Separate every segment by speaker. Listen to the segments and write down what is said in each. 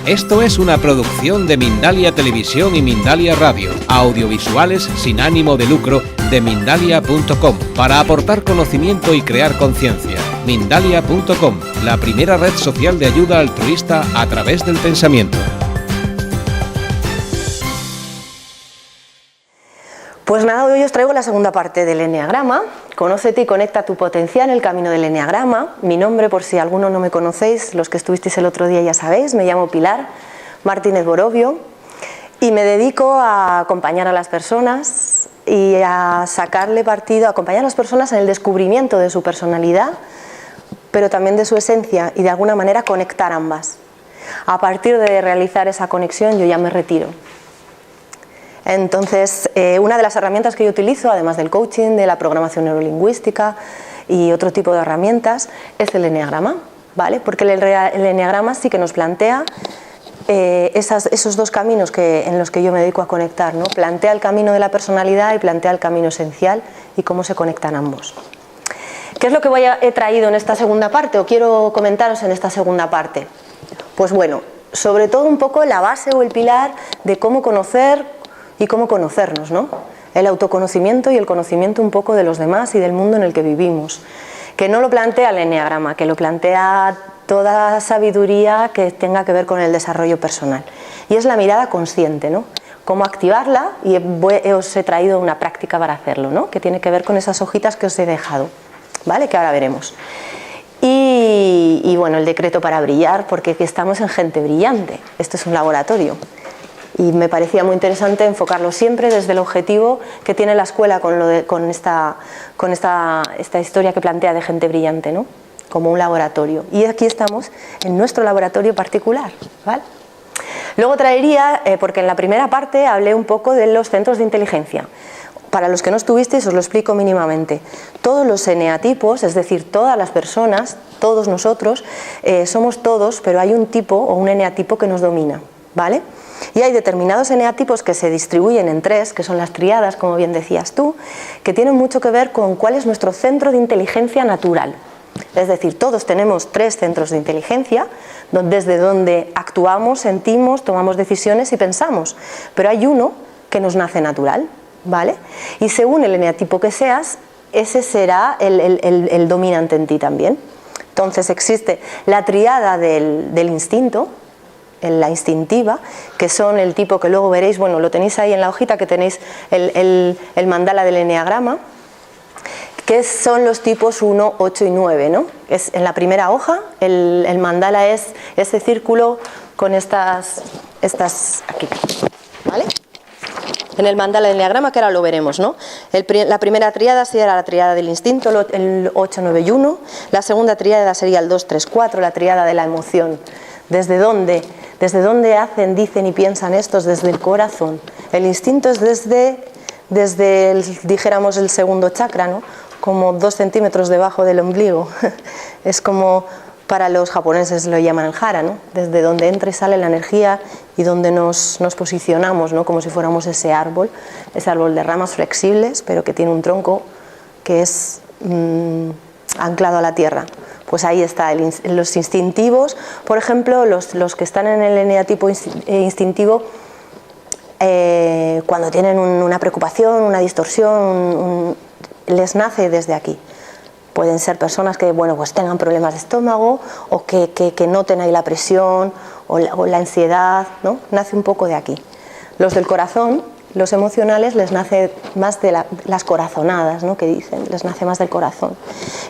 Speaker 1: Esto es una producción de Mindalia Televisión y Mindalia Radio, audiovisuales sin ánimo de lucro de Mindalia.com, para aportar conocimiento y crear conciencia. Mindalia.com, la primera red social de ayuda altruista a través del pensamiento.
Speaker 2: Pues nada, hoy os traigo la segunda parte del Eneagrama. Conócete y conecta tu potencial en el camino del Eneagrama. Mi nombre, por si alguno no me conocéis, los que estuvisteis el otro día ya sabéis, me llamo Pilar Martínez Borovio y me dedico a acompañar a las personas y a sacarle partido, a acompañar a las personas en el descubrimiento de su personalidad, pero también de su esencia, y de alguna manera conectar ambas. A partir de realizar esa conexión yo ya me retiro. Entonces, una de las herramientas que yo utilizo, además del coaching, de la programación neurolingüística y otro tipo de herramientas, es el eneagrama, ¿vale? Porque el eneagrama sí que nos plantea esos dos caminos en los que yo me dedico a conectar, ¿no? Plantea el camino de la personalidad y plantea el camino esencial y cómo se conectan ambos. ¿Qué es lo que he traído en esta segunda parte o quiero comentaros en esta segunda parte? Pues bueno, sobre todo un poco la base o el pilar de cómo conocer y cómo conocernos, ¿no? El autoconocimiento y el conocimiento un poco de los demás y del mundo en el que vivimos. Que no lo plantea el eneagrama, que lo plantea toda sabiduría que tenga que ver con el desarrollo personal. Y es la mirada consciente, ¿no? Cómo activarla, y os he traído una práctica para hacerlo, ¿no? Que tiene que ver con esas hojitas que os he dejado, ¿vale? Que ahora veremos. Y bueno, el decreto para brillar, porque aquí estamos en gente brillante. Esto es un laboratorio. Y me parecía muy interesante enfocarlo siempre desde el objetivo que tiene la escuela con esta historia que plantea de gente brillante, ¿no? Como un laboratorio. Y aquí estamos en nuestro laboratorio particular, ¿vale? Luego traería, porque en la primera parte hablé un poco de los centros de inteligencia. Para los que no estuvisteis os lo explico mínimamente. Todos los eneatipos, es decir, todas las personas, todos nosotros, somos todos, pero hay un tipo o un eneatipo que nos domina, ¿vale? Y hay determinados eneatipos que se distribuyen en tres, que son las triadas, como bien decías tú, que tienen mucho que ver con cuál es nuestro centro de inteligencia natural. Es decir, todos tenemos tres centros de inteligencia, desde donde actuamos, sentimos, tomamos decisiones y pensamos. Pero hay uno que nos nace natural, ¿vale? Y según el eneatipo que seas, ese será el dominante en ti también. Entonces existe la triada del instinto, la instintiva, que son el tipo que luego veréis, bueno, lo tenéis ahí en la hojita que tenéis el mandala del eneagrama, que son los tipos 1, 8 y 9, ¿no? Es en la primera hoja, el mandala es ese círculo con estas aquí, ¿vale? En el mandala del eneagrama, que ahora lo veremos, ¿no? La primera tríada sería la tríada del instinto, el 8, 9 y 1. La segunda tríada sería el 2, 3, 4, la tríada de la emoción. ¿Desde dónde hacen, dicen y piensan estos? Desde el corazón. El instinto es desde dijéramos, el segundo chakra, ¿no? Como 2 centímetros debajo del ombligo. Es como, para los japoneses lo llaman el hara, ¿no? Desde donde entra y sale la energía y donde nos posicionamos, ¿no? Como si fuéramos ese árbol de ramas flexibles, pero que tiene un tronco que es anclado a la tierra. Pues ahí está, los instintivos, por ejemplo, los que están en el eneatipo instintivo, cuando tienen una preocupación, una distorsión, les nace desde aquí. Pueden ser personas que, bueno, pues tengan problemas de estómago o que noten ahí la presión o la ansiedad, ¿no? Nace un poco de aquí. Los del corazón, los emocionales, les nace más de las corazonadas, ¿no? Que dicen, les nace más del corazón.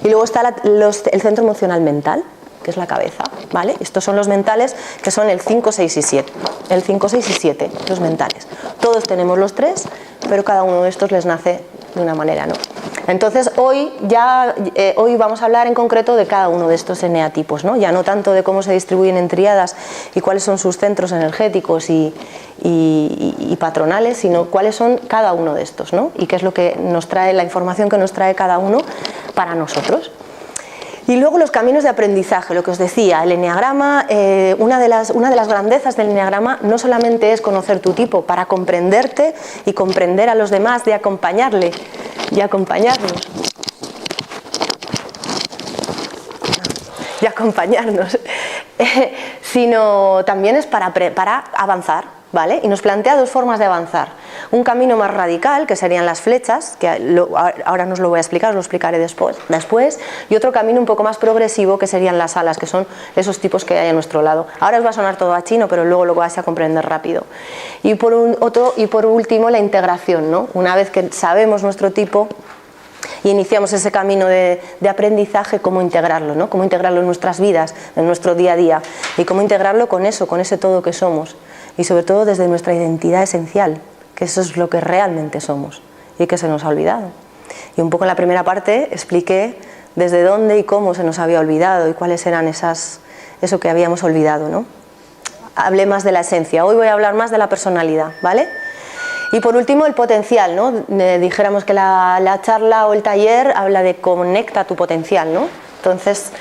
Speaker 2: Y luego está el centro emocional mental, que es la cabeza, ¿vale? Estos son los mentales, que son el 5, 6 y 7. El 5, 6 y 7, los mentales. Todos tenemos los tres, pero cada uno de estos les nace de una manera, ¿no? Entonces hoy vamos a hablar en concreto de cada uno de estos eneatipos, ¿no? Ya no tanto de cómo se distribuyen en tríadas y cuáles son sus centros energéticos y patronales, sino cuáles son cada uno de estos, ¿no? Y qué es lo que nos trae, la información que nos trae cada uno para nosotros. Y luego los caminos de aprendizaje, lo que os decía, el eneagrama, una de las grandezas del eneagrama no solamente es conocer tu tipo para comprenderte y comprender a los demás, de acompañarle y acompañarnos. Y acompañarnos. sino también es para avanzar, ¿vale? Y nos plantea dos formas de avanzar. Un camino más radical, que serían las flechas, que ahora no os lo voy a explicar, os lo explicaré después, y otro camino un poco más progresivo, que serían las alas, que son esos tipos que hay a nuestro lado. Ahora os va a sonar todo a chino, pero luego lo vais a comprender rápido. Y por último, la integración, ¿no? Una vez que sabemos nuestro tipo y iniciamos ese camino de aprendizaje, cómo integrarlo, ¿no? Cómo integrarlo en nuestras vidas, en nuestro día a día, y cómo integrarlo con eso, con ese todo que somos, y sobre todo desde nuestra identidad esencial, que eso es lo que realmente somos y que se nos ha olvidado. Y un poco en la primera parte expliqué desde dónde y cómo se nos había olvidado y cuáles eran eso que habíamos olvidado, ¿no? Hablé más de la esencia, hoy voy a hablar más de la personalidad, ¿vale? Y por último, el potencial, ¿no? Dijéramos que la charla o el taller habla de conecta tu potencial, ¿no? Entonces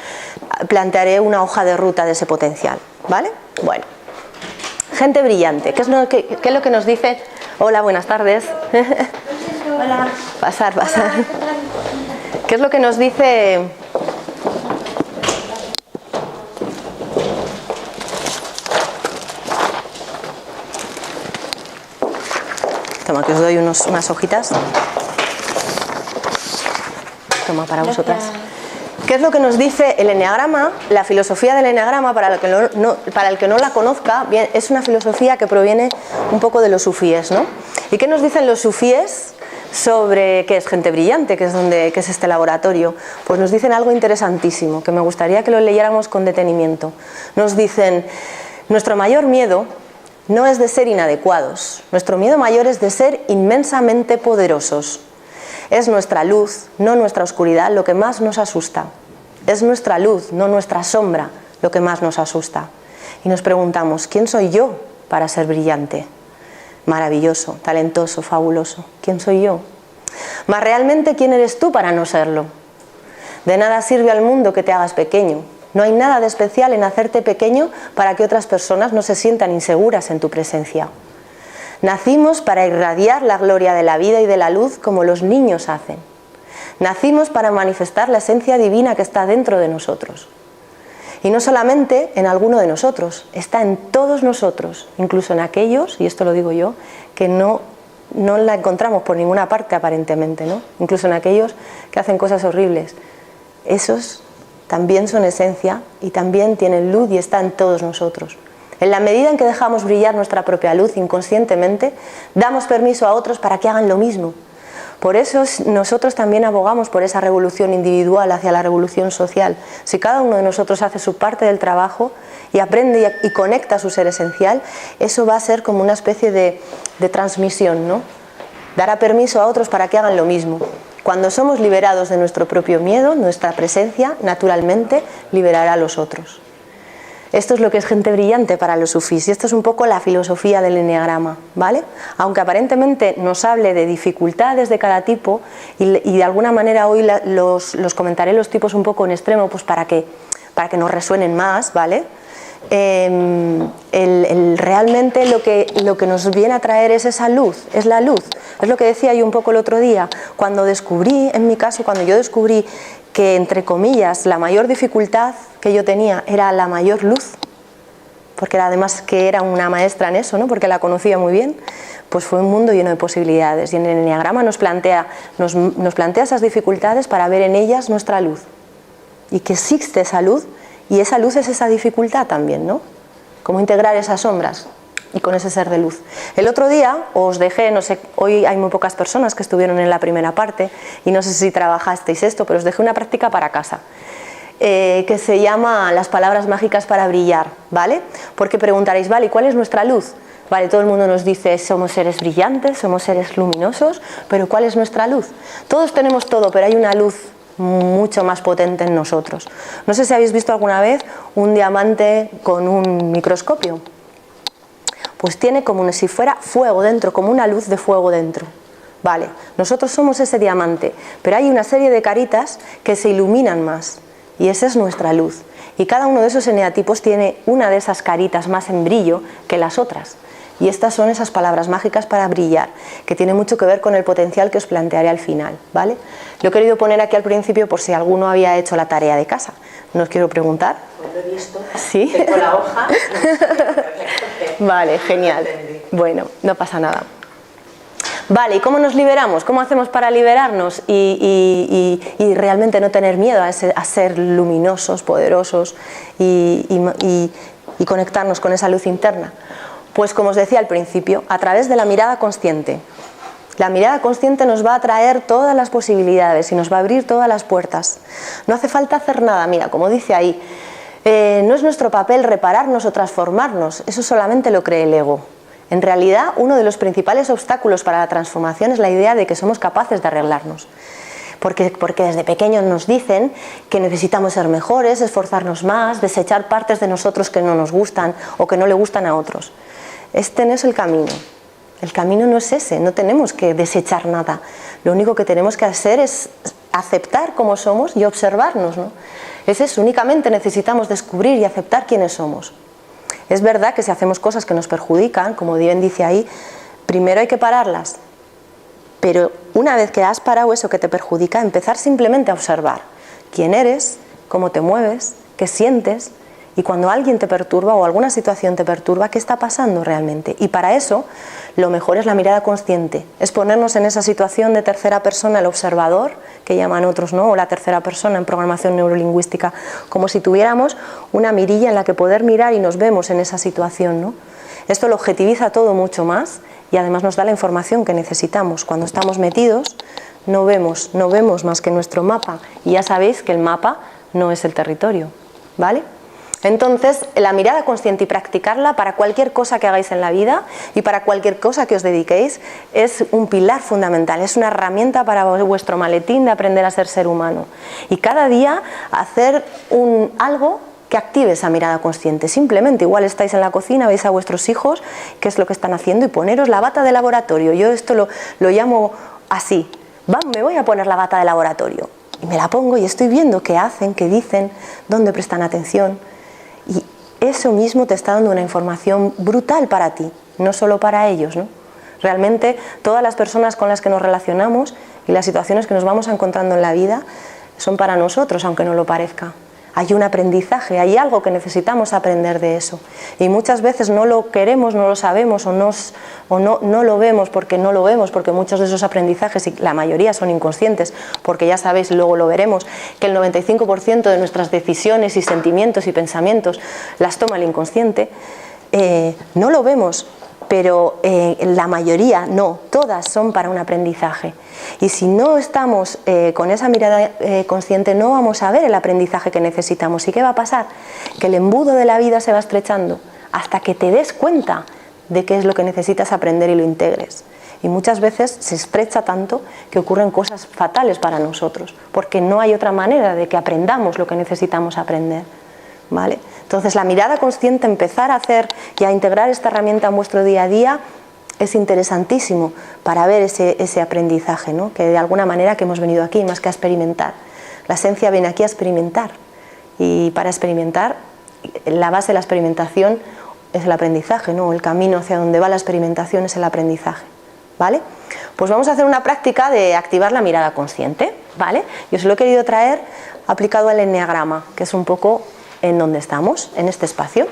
Speaker 2: plantearé una hoja de ruta de ese potencial, ¿vale? Bueno, gente brillante, ¿qué es lo que nos dice? Hola, buenas tardes.
Speaker 3: Hola.
Speaker 2: Pasar.
Speaker 3: Hola,
Speaker 2: ¿Qué es lo que nos dice? Toma, que os doy unas hojitas. Toma, para vosotras. ¿Qué es lo que nos dice el eneagrama? La filosofía del eneagrama, para el que no la conozca, bien, es una filosofía que proviene un poco de los sufíes, ¿no? ¿Y qué nos dicen los sufíes sobre qué es gente brillante, qué es este laboratorio? Pues nos dicen algo interesantísimo, que me gustaría que lo leyéramos con detenimiento. Nos dicen, nuestro mayor miedo no es de ser inadecuados, nuestro miedo mayor es de ser inmensamente poderosos. Es nuestra luz, no nuestra oscuridad, lo que más nos asusta. Es nuestra luz, no nuestra sombra, lo que más nos asusta. Y nos preguntamos, ¿quién soy yo para ser brillante? Maravilloso, talentoso, fabuloso. ¿Quién soy yo? Mas realmente, ¿quién eres tú para no serlo? De nada sirve al mundo que te hagas pequeño. No hay nada de especial en hacerte pequeño para que otras personas no se sientan inseguras en tu presencia. Nacimos para irradiar la gloria de la vida y de la luz como los niños hacen. Nacimos para manifestar la esencia divina que está dentro de nosotros. Y no solamente en alguno de nosotros, está en todos nosotros, incluso en aquellos, y esto lo digo yo, que no la encontramos por ninguna parte aparentemente, ¿no? Incluso en aquellos que hacen cosas horribles. Esos también son esencia y también tienen luz y está en todos nosotros. En la medida en que dejamos brillar nuestra propia luz inconscientemente, damos permiso a otros para que hagan lo mismo. Por eso nosotros también abogamos por esa revolución individual hacia la revolución social. Si cada uno de nosotros hace su parte del trabajo y aprende y conecta su ser esencial, eso va a ser como una especie de transmisión, ¿no? Dará permiso a otros para que hagan lo mismo. Cuando somos liberados de nuestro propio miedo, nuestra presencia naturalmente liberará a los otros. Esto es lo que es gente brillante para los sufís y esto es un poco la filosofía del eneagrama, ¿vale? Aunque aparentemente nos hable de dificultades de cada tipo y de alguna manera hoy los comentaré los tipos un poco en extremo pues para que nos resuenen más, ¿vale? Realmente lo que nos viene a traer es esa luz, es la luz. Es lo que decía yo un poco el otro día, cuando yo descubrí que, entre comillas, la mayor dificultad que yo tenía era la mayor luz, porque además que era una maestra en eso, ¿no? Porque la conocía muy bien, pues fue un mundo lleno de posibilidades. Y en el eneagrama nos plantea esas dificultades para ver en ellas nuestra luz. Y que existe esa luz, y esa luz es esa dificultad también, ¿no? Cómo integrar esas sombras y con ese ser de luz. El otro día os dejé, no sé, hoy hay muy pocas personas que estuvieron en la primera parte y no sé si trabajasteis esto, pero os dejé una práctica para casa que se llama las palabras mágicas para brillar, ¿vale? Porque preguntaréis, vale, ¿y cuál es nuestra luz? Vale, todo el mundo nos dice, somos seres brillantes, somos seres luminosos, pero ¿cuál es nuestra luz? Todos tenemos todo, pero hay una luz mucho más potente en nosotros. No sé si habéis visto alguna vez un diamante con un microscopio. Pues tiene como si fuera fuego dentro, como una luz de fuego dentro. Vale, nosotros somos ese diamante, pero hay una serie de caritas que se iluminan más y esa es nuestra luz. Y cada uno de esos eneatipos tiene una de esas caritas más en brillo que las otras. Y estas son esas palabras mágicas para brillar, que tiene mucho que ver con el potencial que os plantearé al final, ¿vale? Lo he querido poner aquí al principio por si alguno había hecho la tarea de casa. No os quiero preguntar.
Speaker 3: Pues lo he visto.
Speaker 2: ¿Sí?
Speaker 3: Tengo la hoja.
Speaker 2: Vale, genial. Bueno, no pasa nada. Vale, ¿y cómo nos liberamos? ¿Cómo hacemos para liberarnos y realmente no tener miedo a ser luminosos, poderosos y conectarnos con esa luz interna? Pues como os decía al principio, a través de la mirada consciente. La mirada consciente nos va a traer todas las posibilidades y nos va a abrir todas las puertas. No hace falta hacer nada, mira, como dice ahí, no es nuestro papel repararnos o transformarnos, eso solamente lo cree el ego. En realidad, uno de los principales obstáculos para la transformación es la idea de que somos capaces de arreglarnos. Porque desde pequeños nos dicen que necesitamos ser mejores, esforzarnos más, desechar partes de nosotros que no nos gustan o que no le gustan a otros. Este no es el camino. El camino no es ese, no tenemos que desechar nada. Lo único que tenemos que hacer es aceptar cómo somos y observarnos, ¿no? Es eso, únicamente necesitamos descubrir y aceptar quiénes somos. Es verdad que si hacemos cosas que nos perjudican, como bien dice ahí, primero hay que pararlas. Pero una vez que has parado eso que te perjudica, empezar simplemente a observar quién eres, cómo te mueves, qué sientes, y cuando alguien te perturba o alguna situación te perturba, ¿qué está pasando realmente? Y para eso, lo mejor es la mirada consciente, es ponernos en esa situación de tercera persona, el observador, que llaman otros, ¿no? O la tercera persona en programación neurolingüística, como si tuviéramos una mirilla en la que poder mirar y nos vemos en esa situación, ¿no? Esto lo objetiviza todo mucho más y además nos da la información que necesitamos. Cuando estamos metidos, no vemos más que nuestro mapa, y ya sabéis que el mapa no es el territorio, ¿vale? Entonces, la mirada consciente y practicarla para cualquier cosa que hagáis en la vida y para cualquier cosa que os dediquéis es un pilar fundamental, es una herramienta para vuestro maletín de aprender a ser humano. Y cada día hacer algo que active esa mirada consciente. Simplemente, igual estáis en la cocina, veis a vuestros hijos, qué es lo que están haciendo, y poneros la bata de laboratorio. Yo esto lo llamo así. Me voy a poner la bata de laboratorio. Y me la pongo y estoy viendo qué hacen, qué dicen, dónde prestan atención. Y eso mismo te está dando una información brutal para ti, no solo para ellos, ¿no? Realmente todas las personas con las que nos relacionamos y las situaciones que nos vamos encontrando en la vida son para nosotros, aunque no lo parezca. Hay un aprendizaje, hay algo que necesitamos aprender de eso. Y muchas veces no lo queremos, no lo sabemos o no lo vemos porque no lo vemos, porque muchos de esos aprendizajes, y la mayoría son inconscientes, porque ya sabéis, luego lo veremos, que el 95% de nuestras decisiones y sentimientos y pensamientos las toma el inconsciente. No lo vemos, pero la mayoría no, todas son para un aprendizaje. Y si no estamos con esa mirada consciente, no vamos a ver el aprendizaje que necesitamos. ¿Y qué va a pasar? Que el embudo de la vida se va estrechando hasta que te des cuenta de qué es lo que necesitas aprender y lo integres. Y muchas veces se estrecha tanto que ocurren cosas fatales para nosotros, porque no hay otra manera de que aprendamos lo que necesitamos aprender, ¿vale? Entonces, la mirada consciente, empezar a hacer y a integrar esta herramienta en vuestro día a día, es interesantísimo para ver ese aprendizaje, ¿no? Que de alguna manera que hemos venido aquí, más que a experimentar. La esencia viene aquí a experimentar, y para experimentar, la base de la experimentación es el aprendizaje, ¿no? El camino hacia donde va la experimentación es el aprendizaje, ¿vale? Pues vamos a hacer una práctica de activar la mirada consciente, ¿vale? Yo os lo he querido traer aplicado al enneagrama, que es un poco en donde estamos, en este espacio.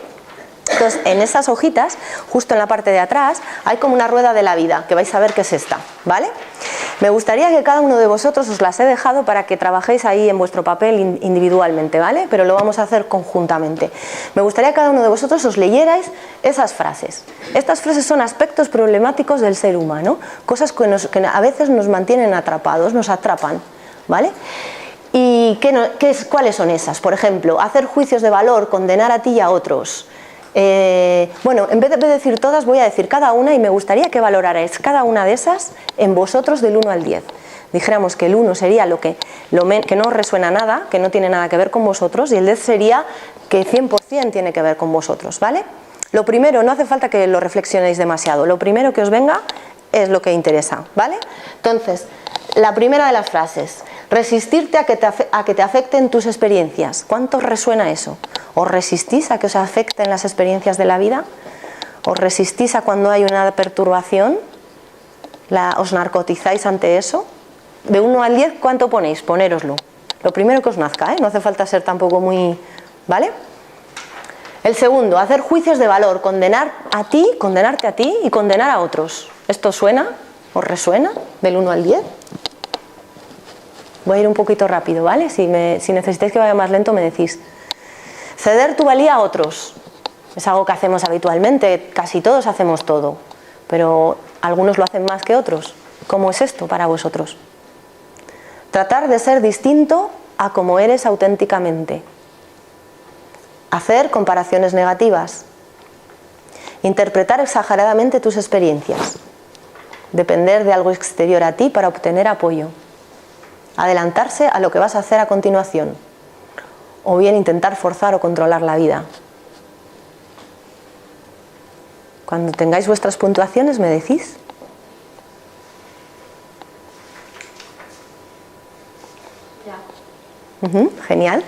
Speaker 2: Entonces, en esas hojitas, justo en la parte de atrás, hay como una rueda de la vida, que vais a ver qué es esta, ¿vale? Me gustaría que cada uno de vosotros, os las he dejado para que trabajéis ahí en vuestro papel individualmente, ¿vale? Pero lo vamos a hacer conjuntamente. Me gustaría que cada uno de vosotros os leyerais esas frases. Estas frases son aspectos problemáticos del ser humano, cosas que a veces nos mantienen atrapados, nos atrapan, ¿vale? ¿Y cuáles son esas? Por ejemplo, hacer juicios de valor, condenar a ti y a otros. Bueno, en vez de decir todas, voy a decir cada una, y me gustaría que valorarais cada una de esas en vosotros del 1 al 10. Dijéramos que el 1 sería que no os resuena nada, que no tiene nada que ver con vosotros, y el 10 sería que 100% tiene que ver con vosotros, ¿vale? Lo primero, no hace falta que lo reflexionéis demasiado, lo primero que os venga es lo que interesa, ¿vale? Entonces, la primera de las frases: resistirte a que te afecten tus experiencias. ¿Cuánto os resuena eso? ¿Os resistís a que os afecten las experiencias de la vida? ¿Os resistís a cuando hay una perturbación? ¿Os narcotizáis ante eso? De 1 al 10, ¿cuánto ponéis? Ponéroslo. Lo primero que os nazca, ¿eh? No hace falta ser tampoco muy... ¿Vale? El segundo, hacer juicios de valor, condenarte a ti y condenar a otros. ¿Esto suena? ¿Os resuena? Del 1 al 10. Voy a ir un poquito rápido, ¿vale? Si necesitáis que vaya más lento me decís. Ceder tu valía a otros. Es algo que hacemos habitualmente, casi todos hacemos todo, pero algunos lo hacen más que otros. ¿Cómo es esto para vosotros? Tratar de ser distinto a como eres auténticamente. Hacer comparaciones negativas. Interpretar exageradamente tus experiencias. Depender de algo exterior a ti para obtener apoyo. Adelantarse a lo que vas a hacer a continuación. O bien intentar forzar o controlar la vida. Cuando tengáis vuestras puntuaciones me decís. Ya. Genial.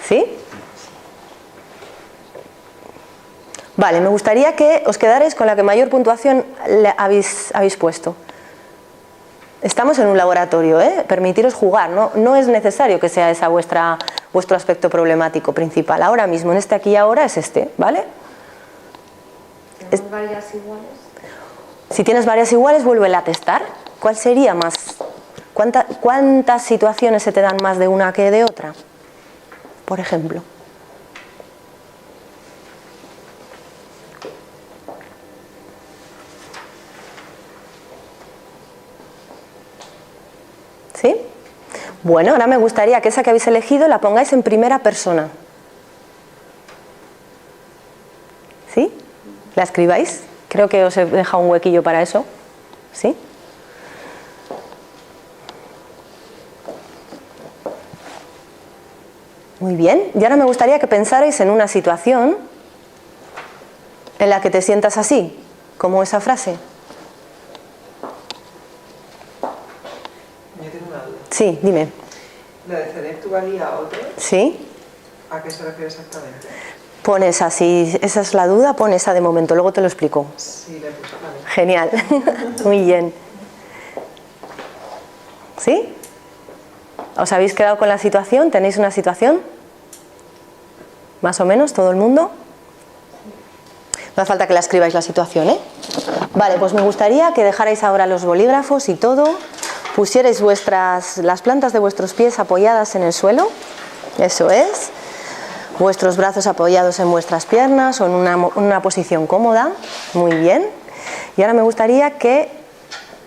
Speaker 2: ¿Sí? Vale, me gustaría que os quedarais con la que mayor puntuación habéis puesto. Estamos en un laboratorio, ¿eh? Permitiros jugar, no es necesario que sea ese vuestro aspecto problemático principal. Ahora mismo, en este aquí y ahora es este, ¿vale?
Speaker 3: ¿Tenemos varias iguales?
Speaker 2: Si tienes varias iguales, vuélvela a testar. ¿Cuál sería más? ¿Cuántas situaciones se te dan más de una que de otra? Por ejemplo. ¿Sí? Bueno, ahora me gustaría que esa que habéis elegido la pongáis en primera persona. ¿Sí? ¿La escribáis? Creo que os he dejado un huequillo para eso. ¿Sí? Muy bien. Y ahora me gustaría que pensarais en una situación en la que te sientas así, como esa frase.
Speaker 4: Yo tengo una duda.
Speaker 2: Sí, dime.
Speaker 4: ¿La de ceder tu valía a otro?
Speaker 2: ¿Sí?
Speaker 4: ¿A qué se refiere exactamente?
Speaker 2: Pon esa, si esa es la duda, pon esa de momento, luego te lo explico.
Speaker 4: Sí, le puse, vale.
Speaker 2: Genial. Muy bien. ¿Sí? ¿Os habéis quedado con la situación? ¿Tenéis una situación? ¿Más o menos todo el mundo? No hace falta que la escribáis la situación, ¿eh? Vale, pues me gustaría que dejarais ahora los bolígrafos y todo, pusierais las plantas de vuestros pies apoyadas en el suelo, eso es, vuestros brazos apoyados en vuestras piernas o en una posición cómoda, muy bien. Y ahora me gustaría que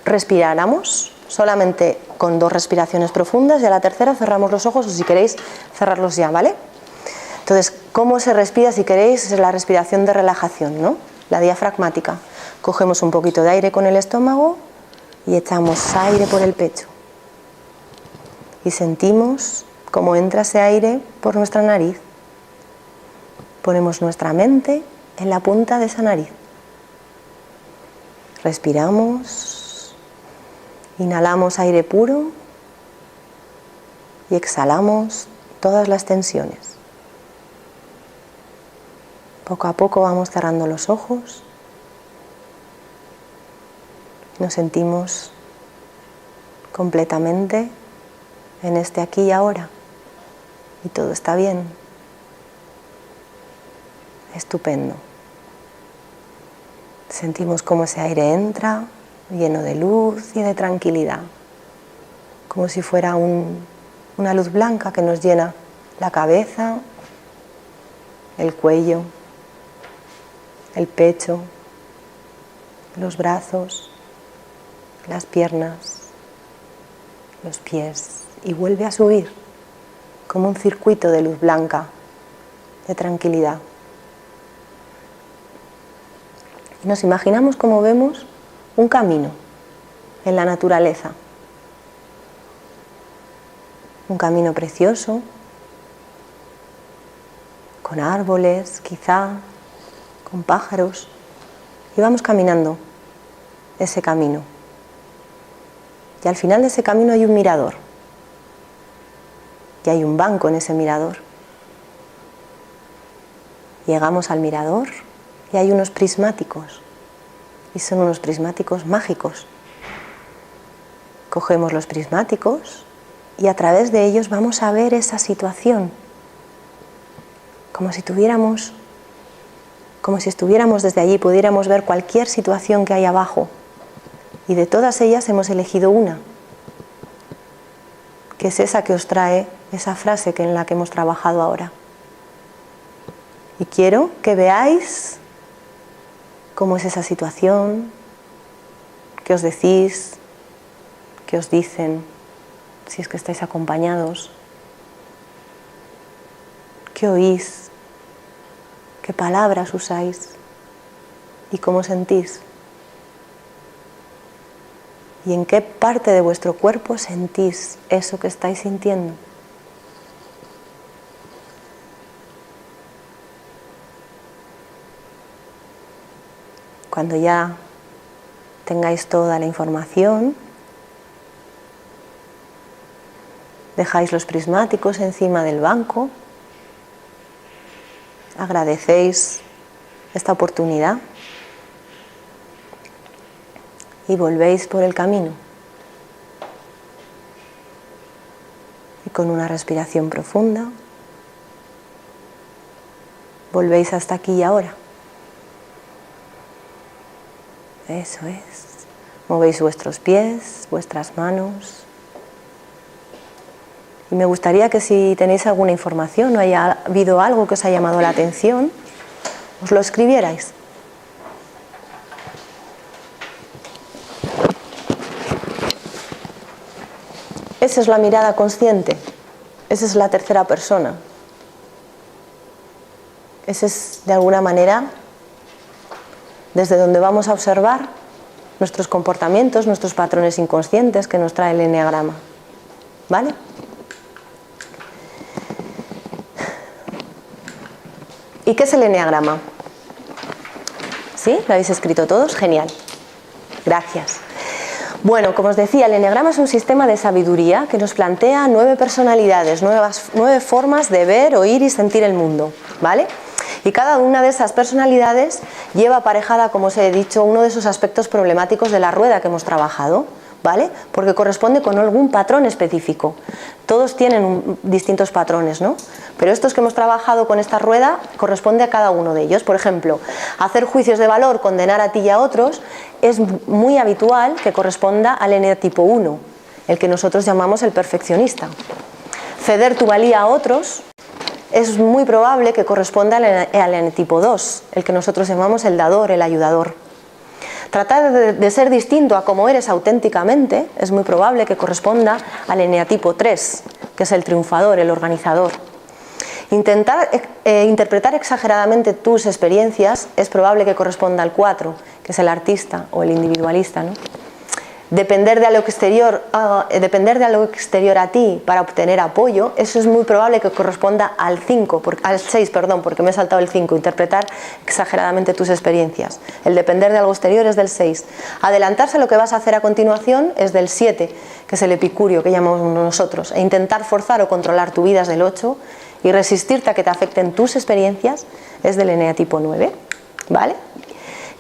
Speaker 2: respiráramos, solamente con 2 respiraciones profundas, y a la tercera cerramos los ojos, o si queréis cerrarlos ya, ¿vale? Entonces, ¿cómo se respira si queréis? Es la respiración de relajación, ¿no? La diafragmática. Cogemos un poquito de aire con el estómago y echamos aire por el pecho. Y sentimos cómo entra ese aire por nuestra nariz. Ponemos nuestra mente en la punta de esa nariz. Respiramos, inhalamos aire puro y exhalamos todas las tensiones. Poco a poco vamos cerrando los ojos. Nos sentimos completamente en este aquí y ahora. Y todo está bien. Estupendo. Sentimos cómo ese aire entra, lleno de luz y de tranquilidad. Como si fuera una luz blanca que nos llena la cabeza, el cuello, el pecho, los brazos, las piernas, los pies, y vuelve a subir como un circuito de luz blanca, de tranquilidad. Y nos imaginamos como vemos un camino en la naturaleza, un camino precioso, con árboles, quizá, con pájaros, y vamos caminando ese camino. Y al final de ese camino hay un mirador, y hay un banco en ese mirador. Llegamos al mirador y hay unos prismáticos, y son unos prismáticos mágicos. Cogemos los prismáticos y a través de ellos vamos a ver esa situación, como si estuviéramos desde allí, pudiéramos ver cualquier situación que hay abajo. Y de todas ellas hemos elegido una, que es esa que os trae esa frase en la que hemos trabajado ahora. Y quiero que veáis cómo es esa situación, qué os decís, qué os dicen, si es que estáis acompañados, qué oís, qué palabras usáis y cómo sentís. ¿Y en qué parte de vuestro cuerpo sentís eso que estáis sintiendo? Cuando ya tengáis toda la información, dejáis los prismáticos encima del banco, agradecéis esta oportunidad y volvéis por el camino. Y con una respiración profunda, volvéis hasta aquí y ahora. Eso es. Movéis vuestros pies, vuestras manos. Y me gustaría que si tenéis alguna información o haya habido algo que os haya llamado la atención, os lo escribierais. Esa es la mirada consciente. Esa es la tercera persona. Ese es, de alguna manera, desde donde vamos a observar nuestros comportamientos, nuestros patrones inconscientes que nos trae el eneagrama. ¿Vale? ¿Y qué es el eneagrama? ¿Sí? ¿Lo habéis escrito todos? Genial. Gracias. Bueno, como os decía, el eneagrama es un sistema de sabiduría que nos plantea 9 personalidades, 9 formas de ver, oír y sentir el mundo. ¿Vale? Y cada una de esas personalidades lleva aparejada, como os he dicho, uno de esos aspectos problemáticos de la rueda que hemos trabajado, ¿vale? Porque corresponde con algún patrón específico. Todos tienen distintos patrones, ¿no? Pero estos que hemos trabajado con esta rueda corresponde a cada uno de ellos. Por ejemplo, hacer juicios de valor, condenar a ti y a otros, es muy habitual que corresponda al eneatipo 1, el que nosotros llamamos el perfeccionista. Ceder tu valía a otros es muy probable que corresponda al eneatipo 2, el que nosotros llamamos el dador, el ayudador. Tratar de ser distinto a como eres auténticamente es muy probable que corresponda al eneatipo 3, que es el triunfador, el organizador. Intentar interpretar exageradamente tus experiencias es probable que corresponda al 4, que es el artista o el individualista, ¿no? Depender de algo exterior a ti para obtener apoyo, eso es muy probable que corresponda al 6, porque me he saltado el 5, interpretar exageradamente tus experiencias. El depender de algo exterior es del 6. Adelantarse a lo que vas a hacer a continuación es del 7, que es el epicurio que llamamos nosotros. E intentar forzar o controlar tu vida es del 8 y resistirte a que te afecten tus experiencias es del eneatipo 9, ¿vale?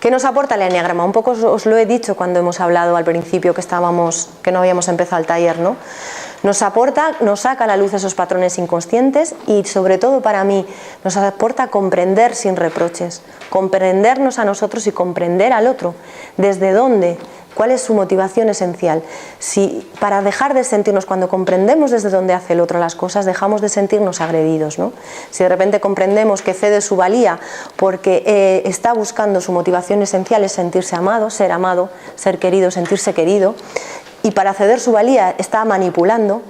Speaker 2: ¿Qué nos aporta el eneagrama? Un poco os lo he dicho cuando hemos hablado al principio que no habíamos empezado el taller, ¿no? Nos saca a la luz esos patrones inconscientes y, sobre todo para mí, nos aporta comprender sin reproches, comprendernos a nosotros y comprender al otro. ¿Desde dónde? ¿Cuál es su motivación esencial? Si para dejar de sentirnos, cuando comprendemos desde dónde hace el otro las cosas, dejamos de sentirnos agredidos, ¿no? Si de repente comprendemos que cede su valía porque está buscando su motivación esencial es sentirse amado, ser querido, sentirse querido, y para ceder su valía está manipulando,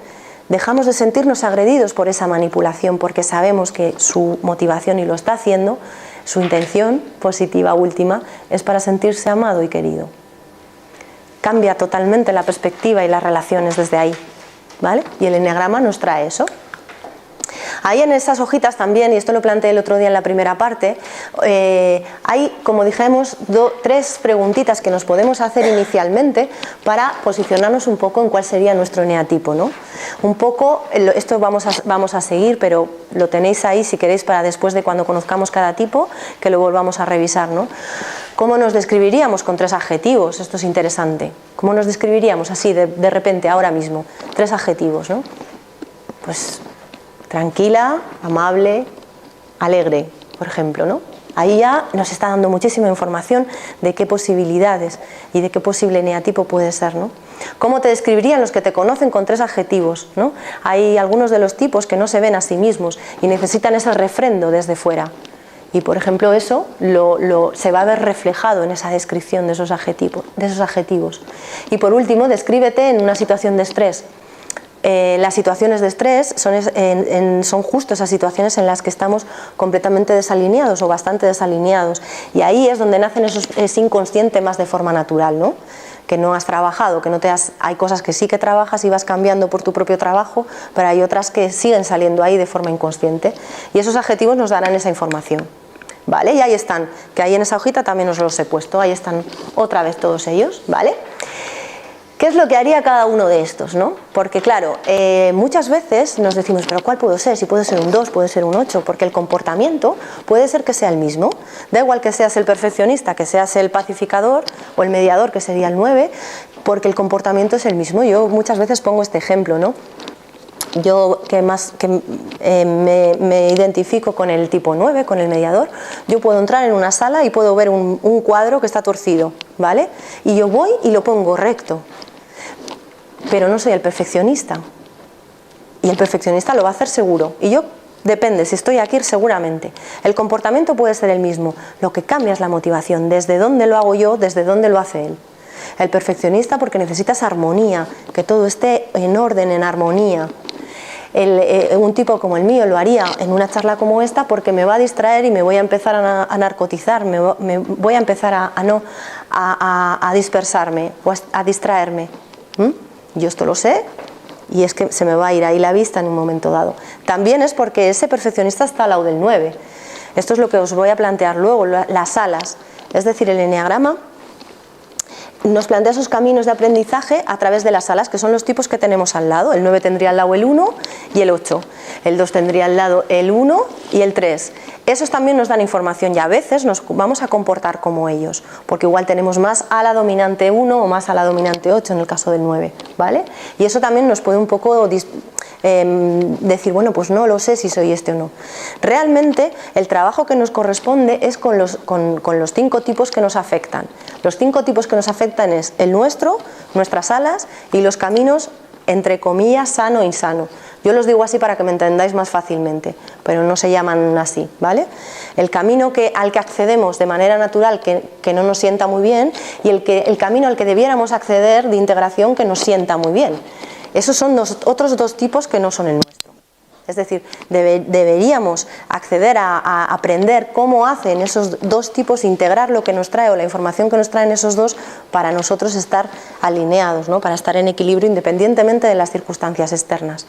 Speaker 2: dejamos de sentirnos agredidos por esa manipulación porque sabemos que su motivación, y lo está haciendo, su intención positiva última es para sentirse amado y querido. Cambia totalmente la perspectiva y las relaciones desde ahí, ¿vale? Y el eneagrama nos trae eso. Ahí en esas hojitas también, y esto lo planteé el otro día en la primera parte, hay, como dijimos, 3 preguntitas que nos podemos hacer inicialmente para posicionarnos un poco en cuál sería nuestro eneatipo, ¿no? Un poco, esto vamos a seguir, pero lo tenéis ahí si queréis para después de cuando conozcamos cada tipo, que lo volvamos a revisar, ¿no? ¿Cómo nos describiríamos con 3 adjetivos? Esto es interesante. ¿Cómo nos describiríamos así de repente, ahora mismo? 3 adjetivos, ¿no? Pues tranquila, amable, alegre, por ejemplo, ¿no? Ahí ya nos está dando muchísima información de qué posibilidades y de qué posible eneatipo puede ser, ¿no? ¿Cómo te describirían los que te conocen con 3 adjetivos, ¿no? Hay algunos de los tipos que no se ven a sí mismos y necesitan ese refrendo desde fuera. Y por ejemplo eso se va a ver reflejado en esa descripción de esos adjetivos. Y por último, descríbete en una situación de estrés. Las situaciones de estrés son justo esas situaciones en las que estamos completamente desalineados o bastante desalineados. Y ahí es donde nacen ese inconsciente más de forma natural, ¿no? Que no has trabajado, que no hay cosas que sí que trabajas y vas cambiando por tu propio trabajo, pero hay otras que siguen saliendo ahí de forma inconsciente. Y esos adjetivos nos darán esa información. ¿Vale? Y ahí están, que ahí en esa hojita también os los he puesto, ahí están otra vez todos ellos, ¿vale? ¿Qué es lo que haría cada uno de estos, ¿no? Porque claro, muchas veces nos decimos, pero ¿cuál puedo ser? Si puede ser un 2, puede ser un 8, porque el comportamiento puede ser que sea el mismo. Da igual que seas el perfeccionista, que seas el pacificador o el mediador, que sería el 9, porque el comportamiento es el mismo. Yo muchas veces pongo este ejemplo, ¿no? Yo me identifico con el tipo 9, con el mediador, yo puedo entrar en una sala y puedo ver un cuadro que está torcido, ¿vale? Y yo voy y lo pongo recto, pero no soy el perfeccionista. Y el perfeccionista lo va a hacer seguro. Y yo, depende, si estoy aquí seguramente. El comportamiento puede ser el mismo, lo que cambia es la motivación, desde dónde lo hago yo, desde dónde lo hace él. El perfeccionista porque necesitas armonía, que todo esté en orden, en armonía. Un tipo como el mío lo haría en una charla como esta porque me va a distraer y me voy a empezar a narcotizar, me voy a empezar a dispersarme o a distraerme. Yo esto lo sé y es que se me va a ir ahí la vista en un momento dado. También es porque ese perfeccionista está al lado del 9. Esto es lo que os voy a plantear luego, las alas, es decir, el eneagrama nos plantea esos caminos de aprendizaje a través de las alas, que son los tipos que tenemos al lado. El 9 tendría al lado el 1 y el 8. El 2 tendría al lado el 1 y el 3. Esos también nos dan información y a veces nos vamos a comportar como ellos, porque igual tenemos más ala dominante 1 o más ala dominante 8 en el caso del 9, ¿vale? Y eso también nos puede un poco decir, bueno, pues no lo sé si soy este o no. Realmente el trabajo que nos corresponde es con los 5 tipos que nos afectan. Los 5 tipos que nos afectan es el nuestro, nuestras alas y los caminos, entre comillas, sano e insano. Yo los digo así para que me entendáis más fácilmente, pero no se llaman así, ¿vale? El camino al que accedemos de manera natural que no nos sienta muy bien y el camino al que debiéramos acceder de integración que nos sienta muy bien. Esos son otros 2 tipos que no son el nuestro. Es decir, deberíamos acceder a aprender cómo hacen esos 2 tipos, integrar lo que nos trae o la información que nos traen esos 2 para nosotros estar alineados, ¿no? Para estar en equilibrio independientemente de las circunstancias externas.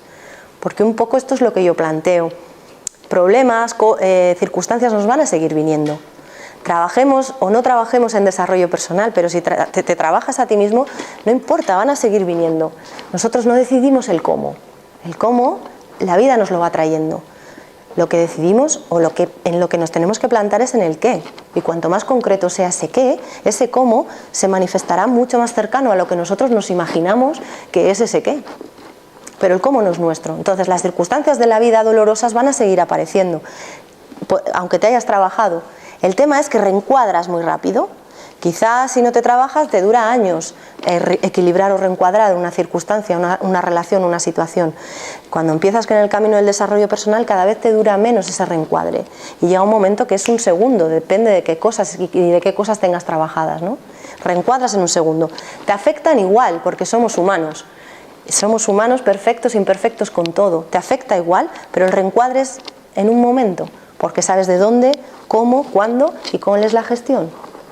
Speaker 2: Porque un poco esto es lo que yo planteo. Problemas, circunstancias nos van a seguir viniendo. Trabajemos o no trabajemos en desarrollo personal, pero si te trabajas a ti mismo, no importa, van a seguir viniendo. Nosotros no decidimos el cómo. El cómo, la vida nos lo va trayendo. Lo que decidimos o en lo que nos tenemos que plantar es en el qué. Y cuanto más concreto sea ese qué, ese cómo se manifestará mucho más cercano a lo que nosotros nos imaginamos que es ese qué. Pero el cómo no es nuestro. Entonces las circunstancias de la vida dolorosas van a seguir apareciendo, aunque te hayas trabajado. El tema es que reencuadras muy rápido. Quizás si no te trabajas te dura años equilibrar o reencuadrar una circunstancia, una relación, una situación. Cuando empiezas con el camino del desarrollo personal cada vez te dura menos ese reencuadre. Y llega un momento que es un segundo, depende de qué cosas y de qué cosas tengas trabajadas, ¿no? Reencuadras en un segundo. Te afectan igual porque somos humanos. Somos humanos perfectos, imperfectos con todo. Te afecta igual, pero el reencuadre es en un momento. Porque sabes de dónde, cómo, cuándo y cuál es la gestión,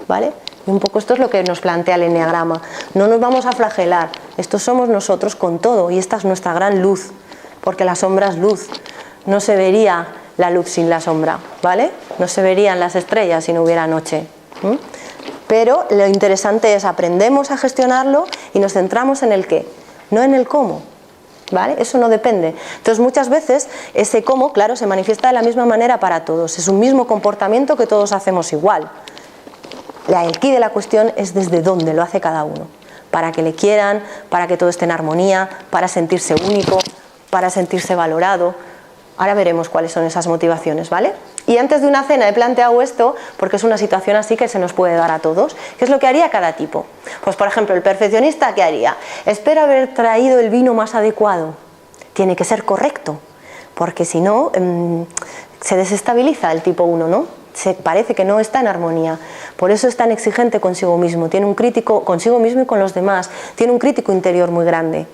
Speaker 2: ¿vale? Y un poco esto es lo que nos plantea el eneagrama. No nos vamos a flagelar, estos somos nosotros con todo y esta es nuestra gran luz, porque la sombra es luz. no se vería la luz sin la sombra, ¿vale? No se verían las estrellas si no hubiera noche. Pero lo interesante es aprendemos a gestionarlo y nos centramos en el qué, no en el cómo, ¿vale? Eso no depende. Entonces muchas veces ese cómo, claro, se manifiesta de la misma manera para todos. Es un mismo comportamiento que todos hacemos igual. El quid de la cuestión es desde dónde lo hace cada uno. Para que le quieran, para que todo esté en armonía, para sentirse único, para sentirse valorado. Ahora veremos cuáles son esas motivaciones, ¿vale? Y antes de una cena he planteado esto porque es una situación así que se nos puede dar a todos. ¿Qué es lo que haría cada tipo? Pues por ejemplo, el perfeccionista, ¿qué haría? Espero haber traído el vino más adecuado. Tiene que ser correcto, porque si no, se desestabiliza el tipo 1, ¿no? Se parece que no está en armonía. Por eso es tan exigente consigo mismo. Tiene un crítico consigo mismo y con los demás. Tiene un crítico interior muy grande.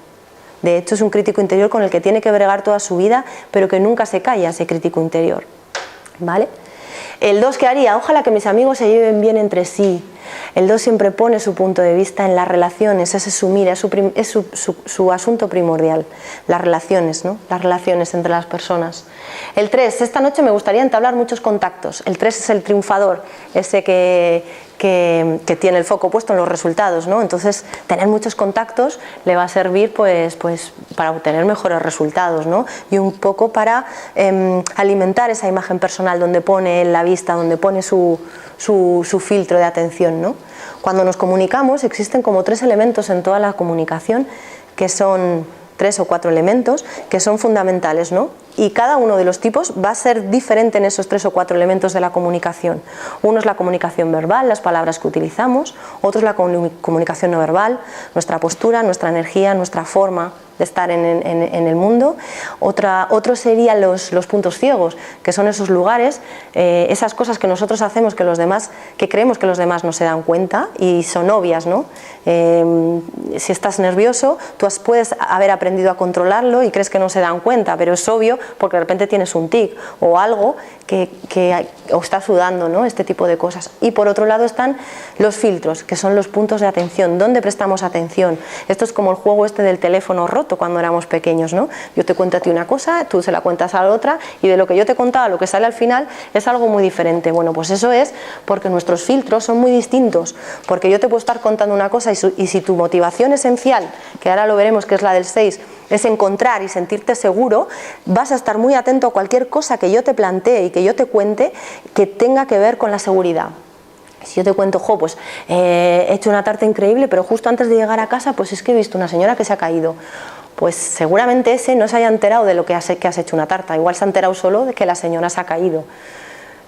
Speaker 2: De hecho, es un crítico interior con el que tiene que bregar toda su vida, pero que nunca se calla ese crítico interior. ¿Vale? El 2, ¿qué haría? Ojalá que mis amigos se lleven bien entre sí. El 2 siempre pone su punto de vista en las relaciones, ese es su mira, es su asunto primordial. Las relaciones, ¿no? Las relaciones entre las personas. El 3, esta noche me gustaría entablar muchos contactos. El 3 es el triunfador, ese que tiene el foco puesto en los resultados, ¿no? Entonces, tener muchos contactos le va a servir pues para obtener mejores resultados, ¿no? Y un poco para alimentar esa imagen personal donde pone la vista, donde pone su filtro de atención, ¿no? Cuando nos comunicamos existen como 3 elementos en toda la comunicación, que son 3 o 4 elementos que son fundamentales, ¿no? Y cada uno de los tipos va a ser diferente en esos 3 o 4 elementos de la comunicación. Uno es la comunicación verbal, las palabras que utilizamos. Otro es la comunicación no verbal, nuestra postura, nuestra energía, nuestra forma de estar en el mundo. Otro serían los puntos ciegos, que son esos lugares, esas cosas que nosotros hacemos que creemos que los demás no se dan cuenta y son obvias, ¿no? Si estás nervioso, tú puedes haber aprendido a controlarlo y crees que no se dan cuenta, pero es obvio porque de repente tienes un tic o algo o estás sudando, ¿no? Este tipo de cosas. Y por otro lado están los filtros, que son los puntos de atención, ¿dónde prestamos atención? Esto es como el juego este del teléfono roto cuando éramos pequeños, ¿no? Yo te cuento a ti una cosa, tú se la cuentas a la otra y de lo que yo te contaba, lo que sale al final es algo muy diferente. Bueno, pues eso es porque nuestros filtros son muy distintos, porque yo te puedo estar contando una cosa y si tu motivación esencial, que ahora lo veremos que es la del 6, es encontrar y sentirte seguro, vas a estar muy atento a cualquier cosa que yo te plantee y que yo te cuente que tenga que ver con la seguridad. Si yo te cuento, pues he hecho una tarta increíble, pero justo antes de llegar a casa, pues es que he visto una señora que se ha caído. Pues seguramente ese no se haya enterado de lo que has hecho una tarta, igual se ha enterado solo de que la señora se ha caído.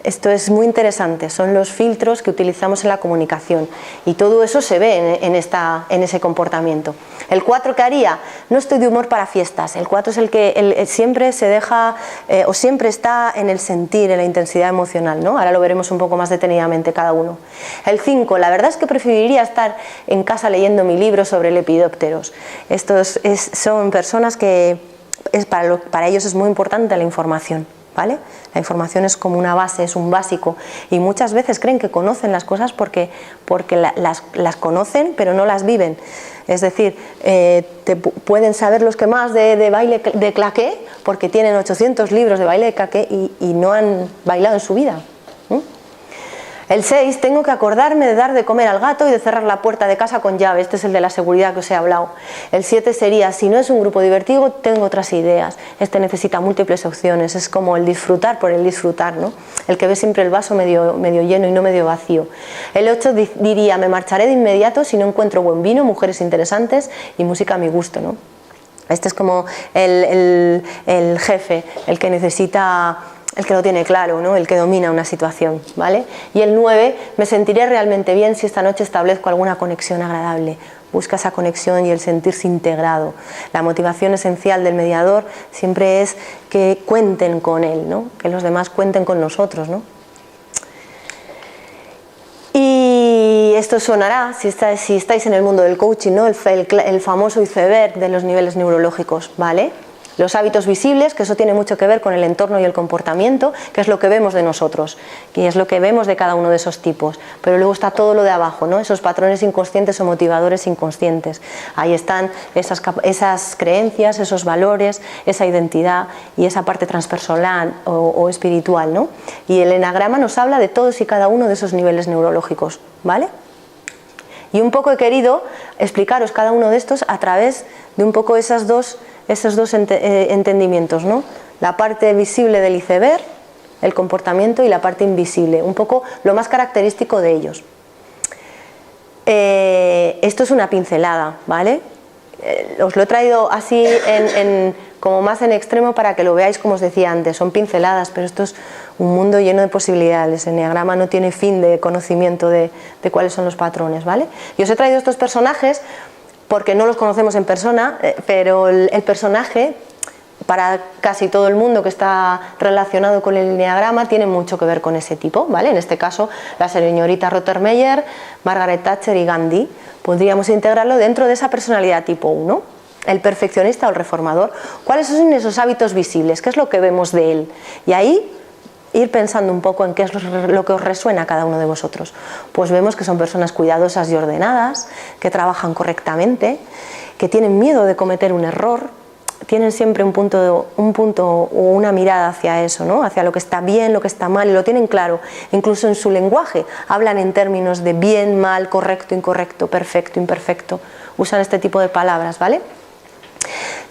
Speaker 2: Esto es muy interesante, son los filtros que utilizamos en la comunicación y todo eso se ve en ese comportamiento. El 4, ¿qué haría? No estoy de humor para fiestas. El 4 es el que siempre se deja o siempre está en el sentir, en la intensidad emocional, ¿no? Ahora lo veremos un poco más detenidamente cada uno. El 5, la verdad es que preferiría estar en casa leyendo mi libro sobre lepidópteros. Estos son personas que para ellos es muy importante la información. ¿Vale? La información es como una base, es un básico y muchas veces creen que conocen las cosas porque las conocen pero no las viven. Es decir, pueden saber los que más de baile de claqué porque tienen 800 libros de baile de claqué y no han bailado en su vida. El 6, tengo que acordarme de dar de comer al gato y de cerrar la puerta de casa con llave. Este es el de la seguridad que os he hablado. El 7 sería, si no es un grupo divertido, tengo otras ideas. Este necesita múltiples opciones. Es como el disfrutar por el disfrutar, ¿no? El que ve siempre el vaso medio lleno y no medio vacío. El 8 diría, me marcharé de inmediato si no encuentro buen vino, mujeres interesantes y música a mi gusto, ¿no? Este es como el jefe, el que necesita... el que lo tiene claro, ¿no? El que domina una situación, ¿vale? Y el 9, me sentiré realmente bien si esta noche establezco alguna conexión agradable. Busca esa conexión y el sentirse integrado. La motivación esencial del mediador siempre es que cuenten con él, ¿no? Que los demás cuenten con nosotros, ¿no? Y esto sonará si estáis en el mundo del coaching, ¿no? El famoso iceberg de los niveles neurológicos, ¿vale? Los hábitos visibles, que eso tiene mucho que ver con el entorno y el comportamiento, que es lo que vemos de nosotros, que es lo que vemos de cada uno de esos tipos. Pero luego está todo lo de abajo, ¿no? Esos patrones inconscientes o motivadores inconscientes. Ahí están esas creencias, esos valores, esa identidad y esa parte transpersonal o espiritual, ¿no? Y el eneagrama nos habla de todos y cada uno de esos niveles neurológicos, ¿vale? Y un poco he querido explicaros cada uno de estos a través de un poco esos dos entendimientos, ¿no? La parte visible del iceberg, el comportamiento, y la parte invisible, un poco lo más característico de ellos. Esto es una pincelada, ¿vale? Os lo he traído así como más en extremo para que lo veáis, como os decía antes. Son pinceladas, pero esto es un mundo lleno de posibilidades. El eneagrama no tiene fin de conocimiento de cuáles son los patrones, ¿vale? Y os he traído estos personajes porque no los conocemos en persona, pero el personaje, para casi todo el mundo que está relacionado con el eneagrama, tiene mucho que ver con ese tipo, ¿vale? En este caso, la señorita Rottermeier, Margaret Thatcher y Gandhi. Podríamos integrarlo dentro de esa personalidad tipo 1, el perfeccionista o el reformador. ¿Cuáles son esos hábitos visibles? ¿Qué es lo que vemos de él? Y ahí ir pensando un poco en qué es lo que os resuena a cada uno de vosotros. Pues vemos que son personas cuidadosas y ordenadas, que trabajan correctamente, que tienen miedo de cometer un error, tienen siempre un punto o una mirada hacia eso, ¿no? Hacia lo que está bien, lo que está mal, y lo tienen claro. Incluso en su lenguaje hablan en términos de bien, mal, correcto, incorrecto, perfecto, imperfecto. Usan este tipo de palabras, ¿vale?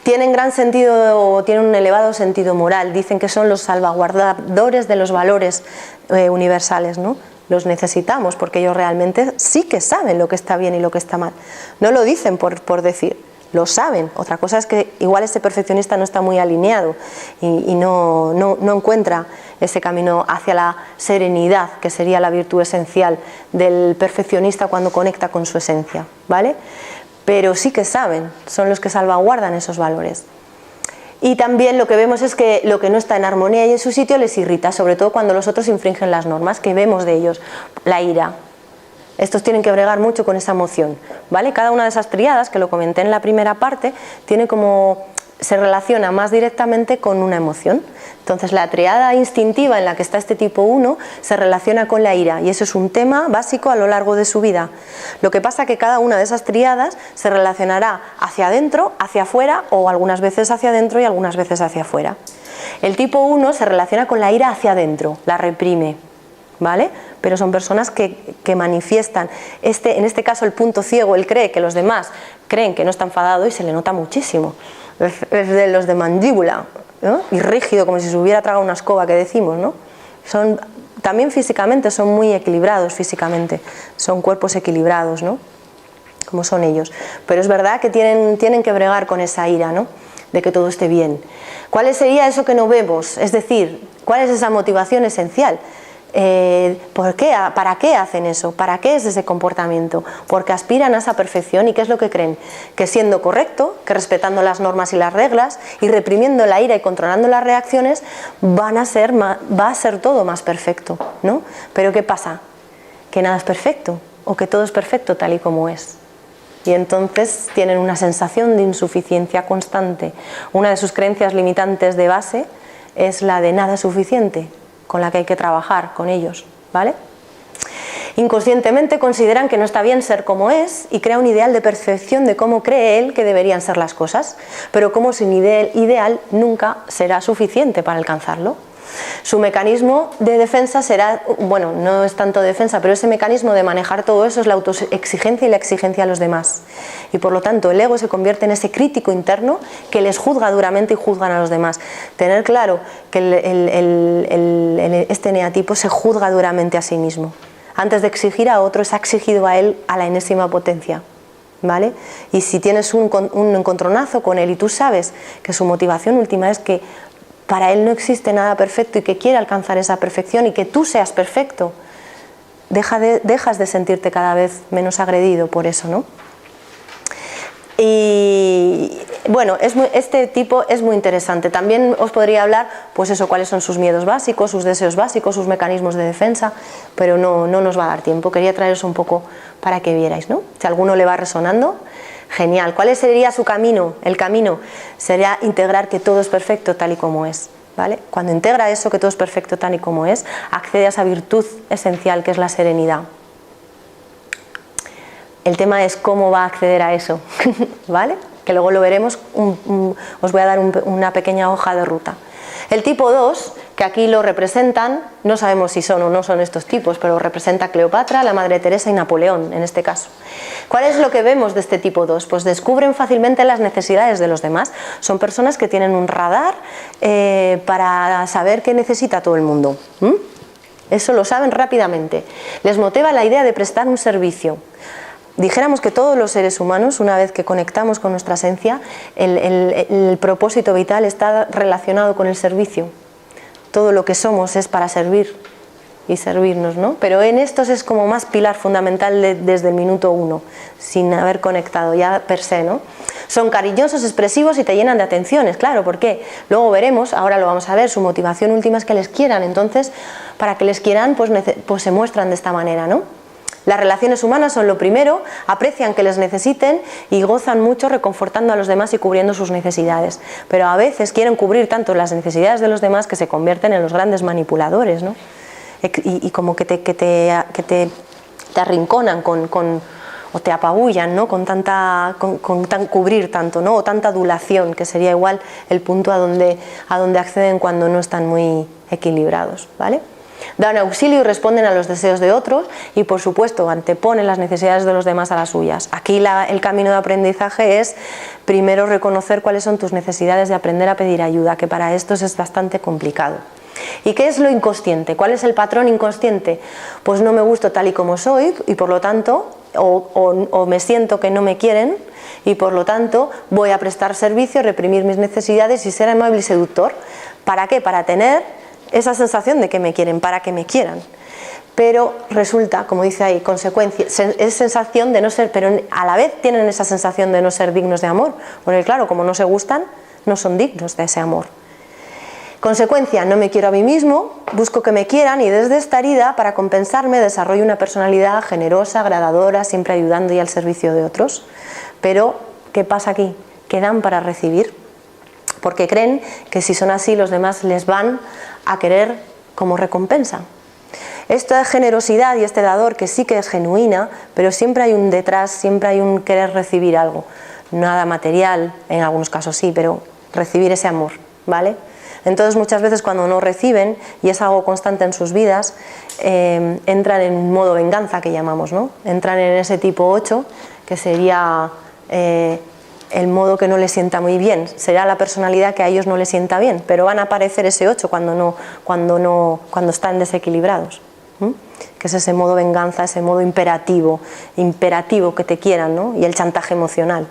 Speaker 2: Tienen gran sentido, o tienen un elevado sentido moral. Dicen que son los salvaguardadores de los valores universales, ¿no? Los necesitamos porque ellos realmente sí que saben lo que está bien y lo que está mal. No lo dicen por decir. Lo saben. Otra cosa es que igual ese perfeccionista no está muy alineado y no encuentra ese camino hacia la serenidad, que sería la virtud esencial del perfeccionista cuando conecta con su esencia, ¿vale? Pero sí que saben, son los que salvaguardan esos valores. Y también lo que vemos es que lo que no está en armonía y en su sitio les irrita, sobre todo cuando los otros infringen las normas, que vemos de ellos, la ira. Estos tienen que bregar mucho con esa emoción, ¿vale? Cada una de esas tríadas, que lo comenté en la primera parte, se relaciona más directamente con una emoción. Entonces la triada instintiva en la que está este tipo 1 se relaciona con la ira, y eso es un tema básico a lo largo de su vida. Lo que pasa es que cada una de esas triadas se relacionará hacia adentro, hacia afuera, o algunas veces hacia adentro y algunas veces hacia afuera. El tipo 1 se relaciona con la ira hacia adentro, la reprime, ¿vale? Pero son personas que manifiestan, en este caso el punto ciego, él cree que los demás creen que no está enfadado y se le nota muchísimo. Es de los de mandíbula, ¿no? Y rígido, como si se hubiera tragado una escoba, que decimos, ¿no? También físicamente son muy equilibrados físicamente, son cuerpos equilibrados, ¿no? Como son ellos. Pero es verdad que tienen que bregar con esa ira, ¿no? De que todo esté bien. ¿Cuál sería eso que no vemos? Es decir, ¿cuál es esa motivación esencial? ¿Por qué? ¿Para qué hacen eso? ¿Para qué es ese comportamiento? Porque aspiran a esa perfección. ¿Y qué es lo que creen? Que siendo correcto, que respetando las normas y las reglas y reprimiendo la ira y controlando las reacciones va a ser todo más perfecto, ¿no? Pero ¿qué pasa? Que nada es perfecto, o que todo es perfecto tal y como es. Y entonces tienen una sensación de insuficiencia constante. Una de sus creencias limitantes de base es la de nada es suficiente, con la que hay que trabajar con ellos, ¿vale? Inconscientemente consideran que no está bien ser como es y crea un ideal de perfección de cómo cree él que deberían ser las cosas, pero como su ideal nunca será suficiente para alcanzarlo. Su mecanismo de defensa será, bueno, no es tanto defensa, pero ese mecanismo de manejar todo eso es la autoexigencia y la exigencia a los demás. Y por lo tanto el ego se convierte en ese crítico interno que les juzga duramente y juzgan a los demás. Tener claro que este eneatipo se juzga duramente a sí mismo. Antes de exigir a otro, se ha exigido a él a la enésima potencia, ¿vale? Y si tienes un encontronazo con él y tú sabes que su motivación última es que para él no existe nada perfecto y que quiere alcanzar esa perfección y que tú seas perfecto, dejas de sentirte cada vez menos agredido por eso, ¿no? Y bueno, este tipo es muy interesante. También os podría hablar, pues eso, cuáles son sus miedos básicos, sus deseos básicos, sus mecanismos de defensa, pero no nos va a dar tiempo. Quería traeros un poco para que vierais, ¿no? Si a alguno le va resonando, Genial. ¿Cuál sería su camino? El camino sería integrar que todo es perfecto tal y como es, ¿vale? Cuando integra eso, que todo es perfecto tal y como es, accede a esa virtud esencial que es la serenidad. El tema es cómo va a acceder a eso, ¿vale? Que luego lo veremos, os voy a dar una pequeña hoja de ruta. El tipo 2, que aquí lo representan, no sabemos si son o no son estos tipos, pero representa Cleopatra, la Madre Teresa y Napoleón, en este caso. ¿Cuál es lo que vemos de este tipo 2? Pues descubren fácilmente las necesidades de los demás. Son personas que tienen un radar para saber qué necesita todo el mundo. Eso lo saben rápidamente. Les motiva la idea de prestar un servicio. Dijéramos que todos los seres humanos, una vez que conectamos con nuestra esencia, el propósito vital está relacionado con el servicio. Todo lo que somos es para servir y servirnos, ¿no? Pero en estos es como más pilar fundamental desde el minuto 1, sin haber conectado ya per se, ¿no? Son cariñosos, expresivos y te llenan de atenciones, claro, ¿por qué? Luego veremos, ahora lo vamos a ver, su motivación última es que les quieran, entonces para que les quieran pues se muestran de esta manera, ¿no? Las relaciones humanas son lo primero, aprecian que les necesiten y gozan mucho reconfortando a los demás y cubriendo sus necesidades. Pero a veces quieren cubrir tanto las necesidades de los demás que se convierten en los grandes manipuladores, ¿no? Y como que te arrinconan o te apabullan, ¿no? con cubrir tanto, ¿no? O tanta adulación, que sería igual el punto a donde acceden cuando no están muy equilibrados, ¿vale? Dan auxilio y responden a los deseos de otros y, por supuesto, anteponen las necesidades de los demás a las suyas. Aquí el camino de aprendizaje es primero reconocer cuáles son tus necesidades y aprender a pedir ayuda, que para estos es bastante complicado. ¿Y qué es lo inconsciente? ¿Cuál es el patrón inconsciente? Pues no me gusto tal y como soy y por lo tanto, o me siento que no me quieren y por lo tanto voy a prestar servicio, reprimir mis necesidades y ser amable y seductor. ¿Para qué? Para tener esa sensación de que me quieren, para que me quieran. Pero resulta, como dice ahí, consecuencia, es sensación de no ser, pero a la vez tienen esa sensación de no ser dignos de amor, porque claro, como no se gustan, no son dignos de ese amor. Consecuencia, no me quiero a mí mismo, busco que me quieran y desde esta herida, para compensarme, desarrollo una personalidad generosa, agradadora, siempre ayudando y al servicio de otros. Pero, ¿qué pasa aquí? Que dan para recibir, porque creen que si son así los demás les van a querer como recompensa. Esta generosidad y este dador que sí que es genuina, pero siempre hay un detrás, siempre hay un querer recibir algo. Nada material, en algunos casos sí, pero recibir ese amor, ¿vale? Entonces muchas veces cuando no reciben, y es algo constante en sus vidas, entran en un modo venganza que llamamos, ¿no? Entran en ese tipo 8, que sería el modo que no les sienta muy bien, será la personalidad que a ellos no les sienta bien, pero van a aparecer ese 8 cuando están desequilibrados, que es ese modo venganza, ese modo imperativo que te quieran, ¿no? Y el chantaje emocional.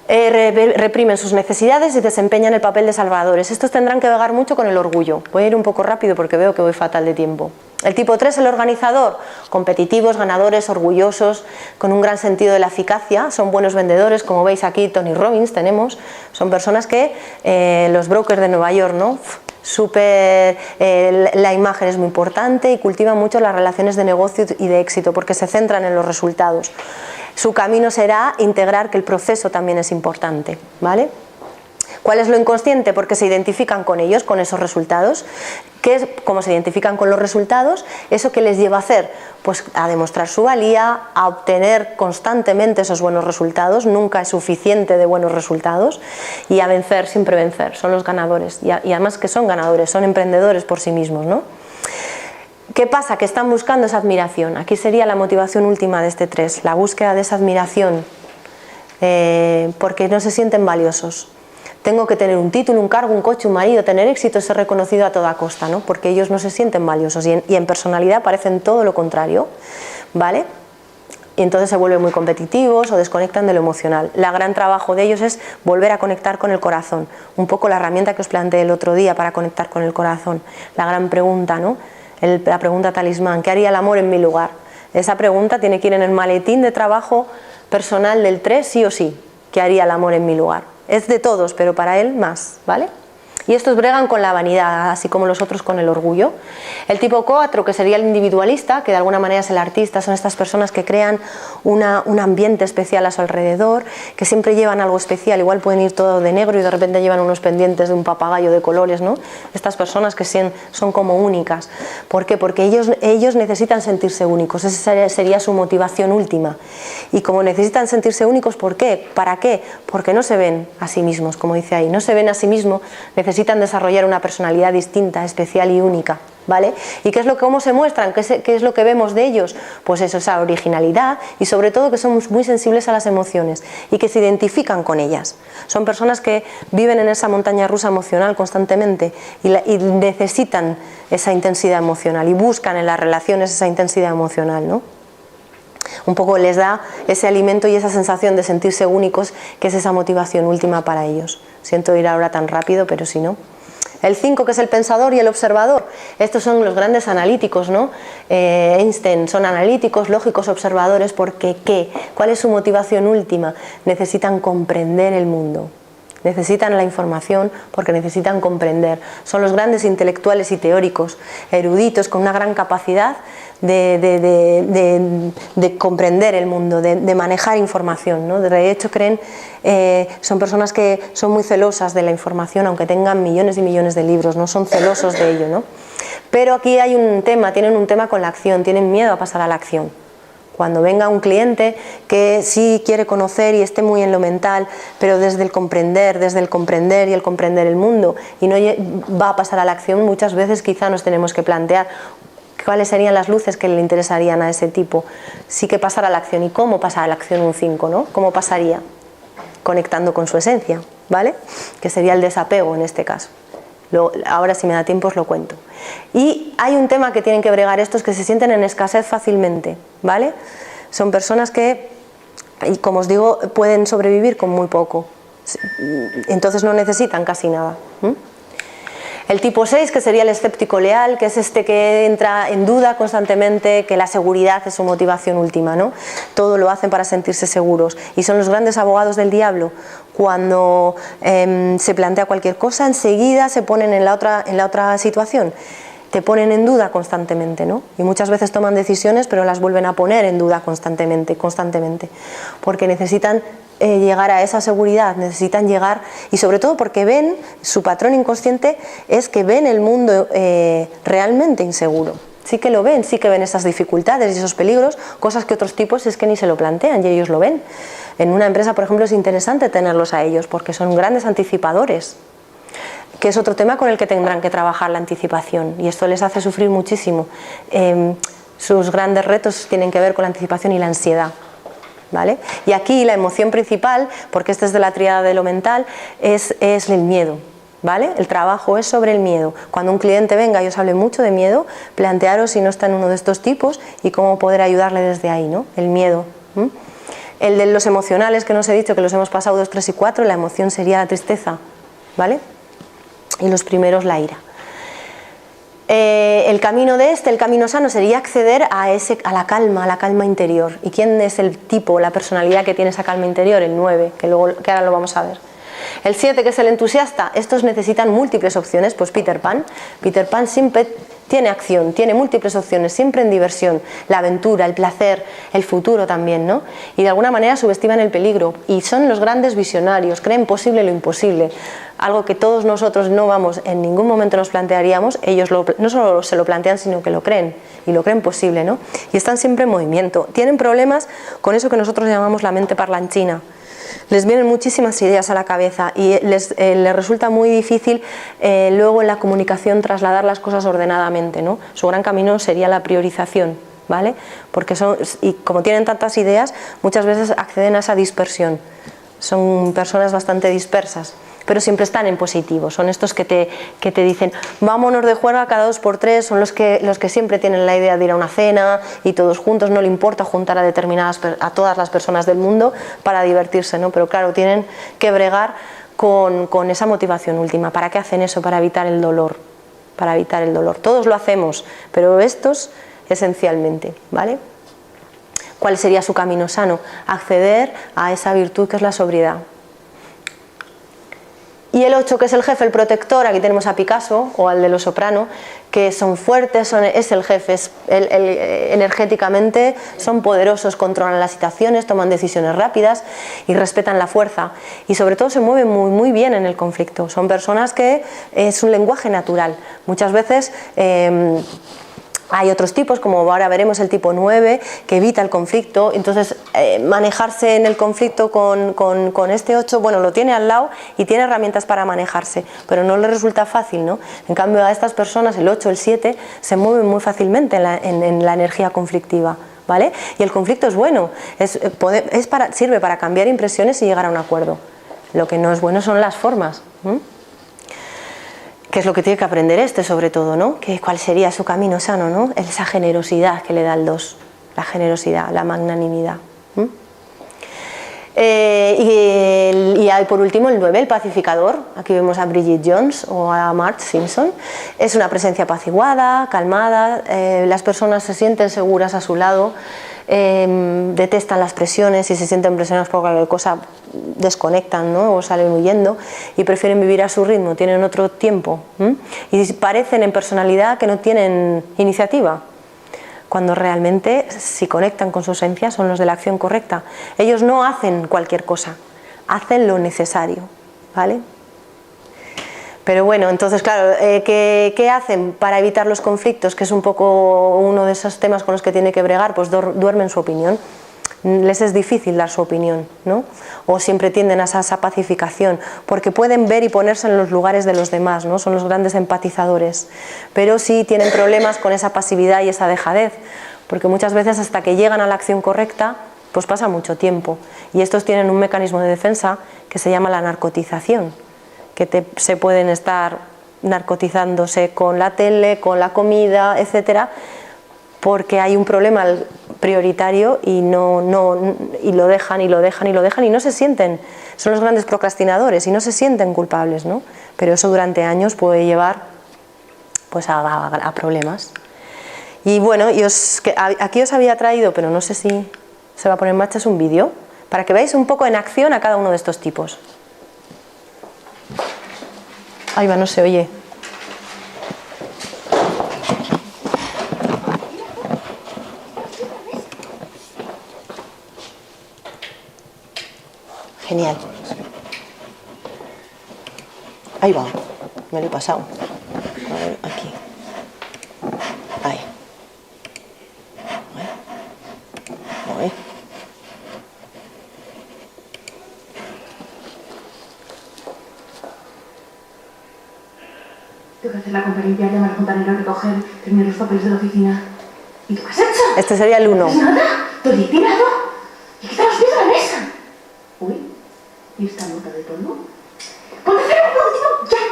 Speaker 2: Reprimen sus necesidades y desempeñan el papel de salvadores. Estos tendrán que vagar mucho con el orgullo. Voy a ir un poco rápido porque veo que voy fatal de tiempo. El tipo 3, el organizador, competitivos, ganadores, orgullosos, con un gran sentido de la eficacia, son buenos vendedores, como veis aquí Tony Robbins tenemos, son personas que, los brokers de Nueva York, ¿no? La imagen es muy importante y cultivan mucho las relaciones de negocio y de éxito porque se centran en los resultados. Su camino será integrar que el proceso también es importante, ¿vale? ¿Cuál es lo inconsciente? Porque se identifican con ellos, con esos resultados. ¿Qué es, como se identifican con los resultados? ¿Eso qué les lleva a hacer? Pues a demostrar su valía, a obtener constantemente esos buenos resultados, nunca es suficiente de buenos resultados, y a vencer, siempre vencer, son los ganadores. Y además que son ganadores, son emprendedores por sí mismos, ¿no? ¿Qué pasa? Que están buscando esa admiración. Aquí sería la motivación última de este 3, la búsqueda de esa admiración, porque no se sienten valiosos. Tengo que tener un título, un cargo, un coche, un marido, tener éxito, ser reconocido a toda costa, ¿no? Porque ellos no se sienten valiosos y en personalidad parecen todo lo contrario, ¿vale? Y entonces se vuelven muy competitivos o desconectan de lo emocional. El gran trabajo de ellos es volver a conectar con el corazón. Un poco la herramienta que os planteé el otro día para conectar con el corazón. La gran pregunta, ¿no? La pregunta talismán, ¿qué haría el amor en mi lugar? Esa pregunta tiene que ir en el maletín de trabajo personal del 3, sí o sí. ¿Qué haría el amor en mi lugar? Es de todos, pero para él más, ¿vale? Y estos bregan con la vanidad, así como los otros con el orgullo. El tipo 4, que sería el individualista, que de alguna manera es el artista, son estas personas que crean un ambiente especial a su alrededor, que siempre llevan algo especial, igual pueden ir todo de negro y de repente llevan unos pendientes de un papagayo de colores, ¿no? Estas personas que son como únicas. ¿Por qué? Porque ellos necesitan sentirse únicos, esa sería su motivación última. Y como necesitan sentirse únicos, ¿por qué? ¿Para qué? Porque no se ven a sí mismos, como dice ahí, no se ven a sí mismos, necesitan desarrollar una personalidad distinta, especial y única, ¿vale? ¿Y cómo se muestran? ¿Qué es lo que vemos de ellos? Pues eso, esa originalidad y sobre todo que son muy sensibles a las emociones y que se identifican con ellas. Son personas que viven en esa montaña rusa emocional constantemente y necesitan esa intensidad emocional y buscan en las relaciones esa intensidad emocional, ¿no? Un poco les da ese alimento y esa sensación de sentirse únicos, que es esa motivación última para ellos. Siento ir ahora tan rápido, pero si no. El 5, que es el pensador y el observador. Estos son los grandes analíticos, ¿no? Einstein, son analíticos, lógicos, observadores, porque ¿qué? ¿Cuál es su motivación última? Necesitan comprender el mundo. Necesitan la información porque necesitan comprender. Son los grandes intelectuales y teóricos, eruditos, con una gran capacidad de comprender el mundo, de manejar información, ¿no? De hecho, son personas que son muy celosas de la información, aunque tengan millones y millones de libros, no son celosos de ello, ¿no? Pero aquí hay un tema, tienen un tema con la acción, tienen miedo a pasar a la acción. Cuando venga un cliente que sí quiere conocer y esté muy en lo mental, pero desde el comprender y el comprender el mundo, y no va a pasar a la acción, muchas veces quizá nos tenemos que plantear cuáles serían las luces que le interesarían a ese tipo. Sí que pasar a la acción. ¿Y cómo pasar a la acción un 5, ¿no? ¿Cómo pasaría? Conectando con su esencia, ¿vale? Que sería el desapego en este caso. Ahora, si me da tiempo, os lo cuento. Y hay un tema que tienen que bregar estos, que se sienten en escasez fácilmente, ¿vale? Son personas que, y como os digo, pueden sobrevivir con muy poco. Entonces no necesitan casi nada. El tipo 6, que sería el escéptico leal, que es este que entra en duda constantemente, que la seguridad es su motivación última, ¿no? Todo lo hacen para sentirse seguros. Y son los grandes abogados del diablo. Cuando se plantea cualquier cosa, enseguida se ponen en la otra situación. Te ponen en duda constantemente, ¿no? Y muchas veces toman decisiones, pero las vuelven a poner en duda constantemente, porque necesitan llegar a esa seguridad, necesitan llegar, y sobre todo porque ven, su patrón inconsciente es que ven el mundo realmente inseguro. Sí que lo ven, sí que ven esas dificultades y esos peligros, cosas que otros tipos es que ni se lo plantean y ellos lo ven. En una empresa, por ejemplo, es interesante tenerlos a ellos porque son grandes anticipadores, que es otro tema con el que tendrán que trabajar, la anticipación, y esto les hace sufrir muchísimo. Sus grandes retos tienen que ver con la anticipación y la ansiedad, ¿vale? Y aquí la emoción principal, porque esta es de la tríada de lo mental, es el miedo, ¿vale? El trabajo es sobre el miedo. Cuando un cliente venga y os hable mucho de miedo, plantearos si no está en uno de estos tipos y cómo poder ayudarle desde ahí, ¿no? El miedo. El de los emocionales, que no os he dicho que los hemos pasado 2, 3 y 4, la emoción sería la tristeza, ¿vale? Y los primeros la ira. El camino el camino sano sería acceder a la calma interior. ¿Y quién es el tipo, la personalidad que tiene esa calma interior? El 9, que ahora lo vamos a ver. El 7, que es el entusiasta, estos necesitan múltiples opciones, pues Peter Pan siempre tiene acción, tiene múltiples opciones, siempre en diversión, la aventura, el placer, el futuro también, ¿no? Y de alguna manera subestiman el peligro y son los grandes visionarios, creen posible lo imposible, algo que todos nosotros en ningún momento nos plantearíamos. Ellos no solo se lo plantean, sino que lo creen, y lo creen posible, ¿no? Y están siempre en movimiento. Tienen problemas con eso que nosotros llamamos la mente parlanchina. Les vienen muchísimas ideas a la cabeza y les resulta muy difícil luego en la comunicación trasladar las cosas ordenadamente, ¿no? Su gran camino sería la priorización, ¿vale? Porque y como tienen tantas ideas, muchas veces acceden a esa dispersión. Son personas bastante dispersas, pero siempre están en positivo. Son estos que te dicen, vámonos de juerga cada 2 por 3, son los que siempre tienen la idea de ir a una cena y todos juntos, no le importa juntar a todas las personas del mundo para divertirse, ¿no? Pero claro, tienen que bregar con esa motivación última. ¿Para qué hacen eso? Para evitar el dolor. Todos lo hacemos, pero estos esencialmente, ¿vale? ¿Cuál sería su camino sano? Acceder a esa virtud que es la sobriedad. Y el 8, que es el jefe, el protector, aquí tenemos a Picasso o al de Los Soprano, que son fuertes, es el jefe, energéticamente son poderosos, controlan las situaciones, toman decisiones rápidas y respetan la fuerza. Y sobre todo se mueven muy, muy bien en el conflicto. Son personas que es un lenguaje natural. Muchas veces hay otros tipos, como ahora veremos el tipo 9, que evita el conflicto. Entonces manejarse en el conflicto con este 8, bueno, lo tiene al lado y tiene herramientas para manejarse, pero no le resulta fácil, ¿no? En cambio a estas personas, el 8, el 7, se mueven muy fácilmente en la energía conflictiva, ¿vale? Y el conflicto es bueno, sirve para cambiar impresiones y llegar a un acuerdo. Lo que no es bueno son las formas, ¿eh? Que es lo que tiene que aprender sobre todo, ¿no? ¿Cuál sería su camino sano, ¿no? Esa generosidad que le da el 2, la generosidad, la magnanimidad. Y hay por último el 9, el pacificador. Aquí vemos a Bridget Jones o a Marge Simpson. Es una presencia apaciguada, calmada, las personas se sienten seguras a su lado, detestan las presiones y se sienten presionadas por cualquier cosa, desconectan, ¿no? O salen huyendo y prefieren vivir a su ritmo, tienen otro tiempo, y parecen en personalidad que no tienen iniciativa, cuando realmente si conectan con su esencia son los de la acción correcta. Ellos no hacen cualquier cosa, hacen lo necesario, ¿vale? Pero bueno, entonces claro, ¿qué hacen para evitar los conflictos? Que es un poco uno de esos temas con los que tiene que bregar, pues duermen su opinión. Les es difícil dar su opinión, ¿no? O siempre tienden a esa pacificación, porque pueden ver y ponerse en los lugares de los demás, ¿no? Son los grandes empatizadores, pero sí tienen problemas con esa pasividad y esa dejadez, porque muchas veces hasta que llegan a la acción correcta, pues pasa mucho tiempo, y estos tienen un mecanismo de defensa que se llama la narcotización, que se pueden estar narcotizándose con la tele, con la comida, etcétera, porque hay un problema prioritario y y lo dejan y no se sienten, son los grandes procrastinadores y no se sienten culpables, ¿no? Pero eso durante años puede llevar pues a problemas. Y bueno, aquí os había traído, pero no sé si se va a poner en marcha, es un vídeo para que veáis un poco en acción a cada uno de estos tipos. Ahí va, no se oye. Genial. Ahí va, me lo he pasado. A ver, aquí. Ahí. Ahí.
Speaker 3: Tengo que hacer la compra, limpiar, llamar al fontanero, recoger, terminar los papeles de la oficina. ¿Y qué has hecho?
Speaker 2: Este sería el 1.
Speaker 3: Nada, todo tirado. Y quita los pies de la mesa. Uy, ¿y esta nota de polvo? ¡Ponte a hacer un ya!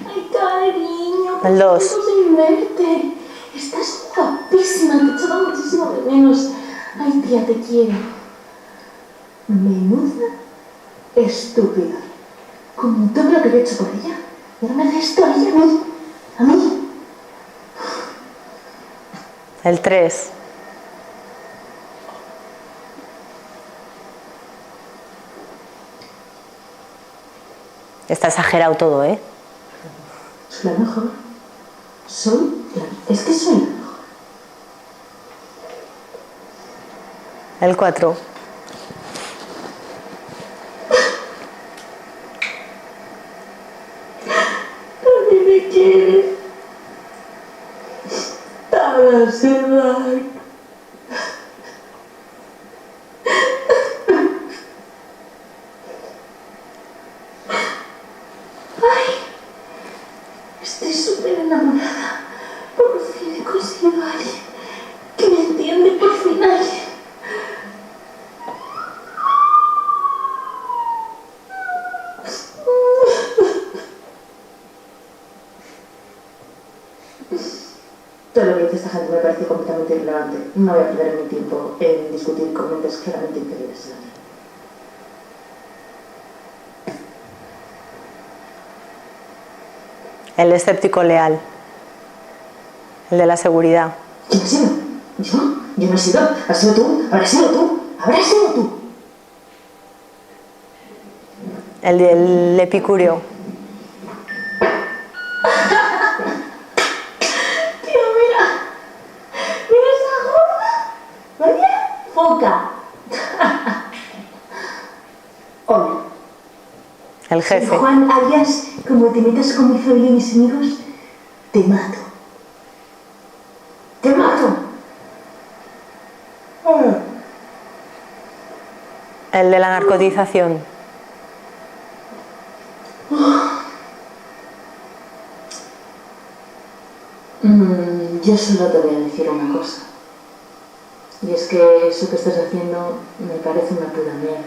Speaker 3: Ay, cariño,
Speaker 2: El 2.
Speaker 3: sin verte. Estás guapísima, te echaba muchísimo de menos. Ay, tía, te quiero. Menuda estúpida. Con todo lo que yo he hecho por ella. Y ahora me hace esto a ella, a mí. A mí.
Speaker 2: El 3. Está exagerado todo, ¿eh?
Speaker 3: Soy la mejor. Es que soy la mejor.
Speaker 2: El 4.
Speaker 3: A mí me quieres. Ahora se va. Estoy súper enamorada. Por fin he conseguido a alguien que me entiende, por fin alguien. Todo lo que dice esta gente me parece completamente irrelevante. No voy a perder mi tiempo en discutir con mentes claramente inferiores a la mía.
Speaker 2: El escéptico leal. El de la seguridad.
Speaker 3: ¿Quién ha sido? Yo no he sido. ¿Has sido tú? ¿Habrás sido tú? ¿Habrás sido tú?
Speaker 2: el del epicúreo.
Speaker 3: Tío, mira. Mira esa gorda. Vaya foca. Hola.
Speaker 2: El jefe.
Speaker 3: Soy Juan Arias, como te metas con mi familia y mis amigos, te mato. ¡Te mato!
Speaker 2: El de la narcotización.
Speaker 3: Yo solo te voy a decir una cosa. Y es que eso que estás haciendo me parece una pura mierda.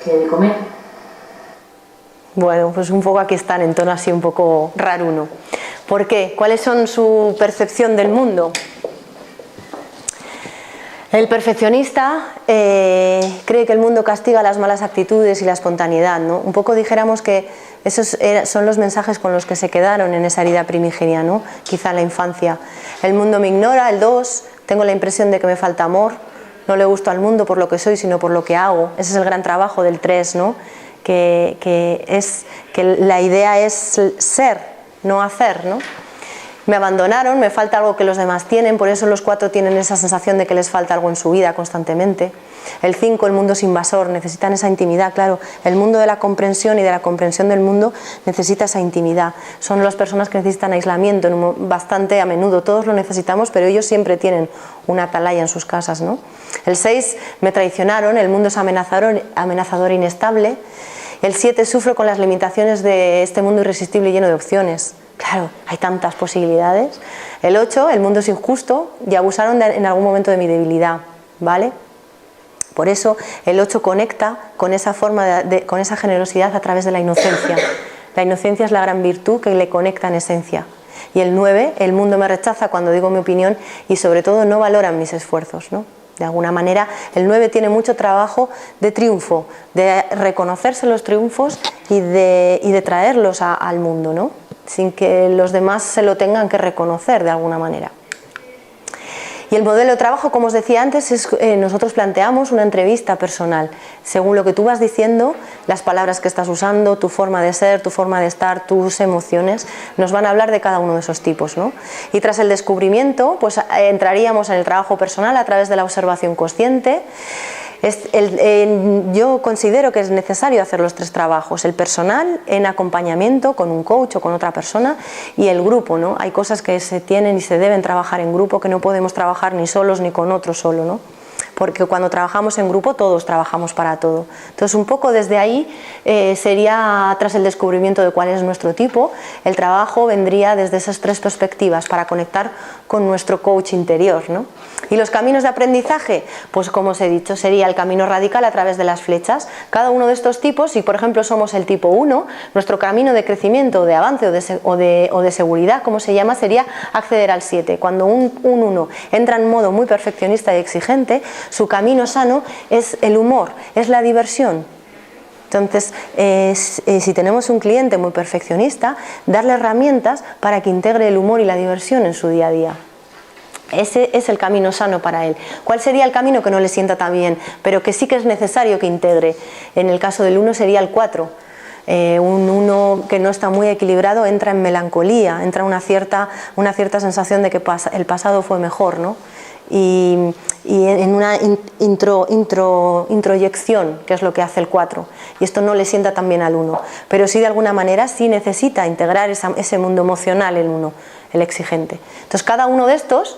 Speaker 3: ¿Qué de comer?
Speaker 2: Bueno, pues un poco aquí están en tono así un poco raruno. ¿Por qué? ¿Cuáles son su percepción del mundo? El perfeccionista cree que el mundo castiga las malas actitudes y la espontaneidad, ¿no? Un poco dijéramos que esos son los mensajes con los que se quedaron en esa herida primigenia, ¿no? Quizá en la infancia. El mundo me ignora, el 2, tengo la impresión de que me falta amor, no le gusto al mundo por lo que soy, sino por lo que hago. Ese es el gran trabajo del 3, ¿no? Que la idea es ser, no hacer, ¿no? Me abandonaron, me falta algo que los demás tienen, por eso los 4 tienen esa sensación de que les falta algo en su vida constantemente. El 5, el mundo es invasor, necesitan esa intimidad, claro. El mundo de la comprensión y de la comprensión del mundo necesita esa intimidad. Son las personas que necesitan aislamiento bastante a menudo, todos lo necesitamos, pero ellos siempre tienen una atalaya en sus casas, ¿no? El 6, me traicionaron, el mundo es amenazador e inestable. El 7, sufro con las limitaciones de este mundo irresistible y lleno de opciones. Claro, hay tantas posibilidades. El 8, el mundo es injusto y abusaron en algún momento de mi debilidad, ¿vale? Por eso el 8 conecta con esa forma con esa generosidad a través de la inocencia. La inocencia es la gran virtud que le conecta en esencia. Y el 9, el mundo me rechaza cuando digo mi opinión y sobre todo no valoran mis esfuerzos, ¿no? De alguna manera el 9 tiene mucho trabajo de triunfo, de reconocerse los triunfos y de traerlos al mundo, ¿no? Sin que los demás se lo tengan que reconocer de alguna manera. Y el modelo de trabajo, como os decía antes, nosotros planteamos una entrevista personal. Según lo que tú vas diciendo, las palabras que estás usando, tu forma de ser, tu forma de estar, tus emociones, nos van a hablar de cada uno de esos tipos, ¿no? Y tras el descubrimiento, pues entraríamos en el trabajo personal a través de la observación consciente. Yo considero que es necesario hacer los 3 trabajos, el personal en acompañamiento con un coach o con otra persona y el grupo, ¿no? Hay cosas que se tienen y se deben trabajar en grupo que no podemos trabajar ni solos ni con otro solo, ¿no? Porque cuando trabajamos en grupo todos trabajamos para todo. Entonces un poco desde ahí sería, tras el descubrimiento de cuál es nuestro tipo, el trabajo vendría desde esas 3 perspectivas para conectar con nuestro coach interior, ¿no? Y los caminos de aprendizaje, pues como os he dicho, sería el camino radical a través de las flechas. Cada uno de estos tipos, si por ejemplo somos el tipo 1, nuestro camino de crecimiento, de avance o de seguridad, como se llama, sería acceder al 7. Cuando un 1 entra en modo muy perfeccionista y exigente, su camino sano es el humor, es la diversión. Entonces, si tenemos un cliente muy perfeccionista, darle herramientas para que integre el humor y la diversión en su día a día. Ese es el camino sano para él. ¿Cuál sería el camino que no le sienta tan bien, pero que sí que es necesario que integre? En el caso del 1 sería el 4. Un 1 que no está muy equilibrado entra en melancolía, entra una cierta sensación de que el pasado fue mejor, ¿no? Y en una introyección, que es lo que hace el 4, y esto no le sienta tan bien al 1, pero sí de alguna manera sí necesita integrar ese mundo emocional, el 1, el exigente. Entonces cada uno de estos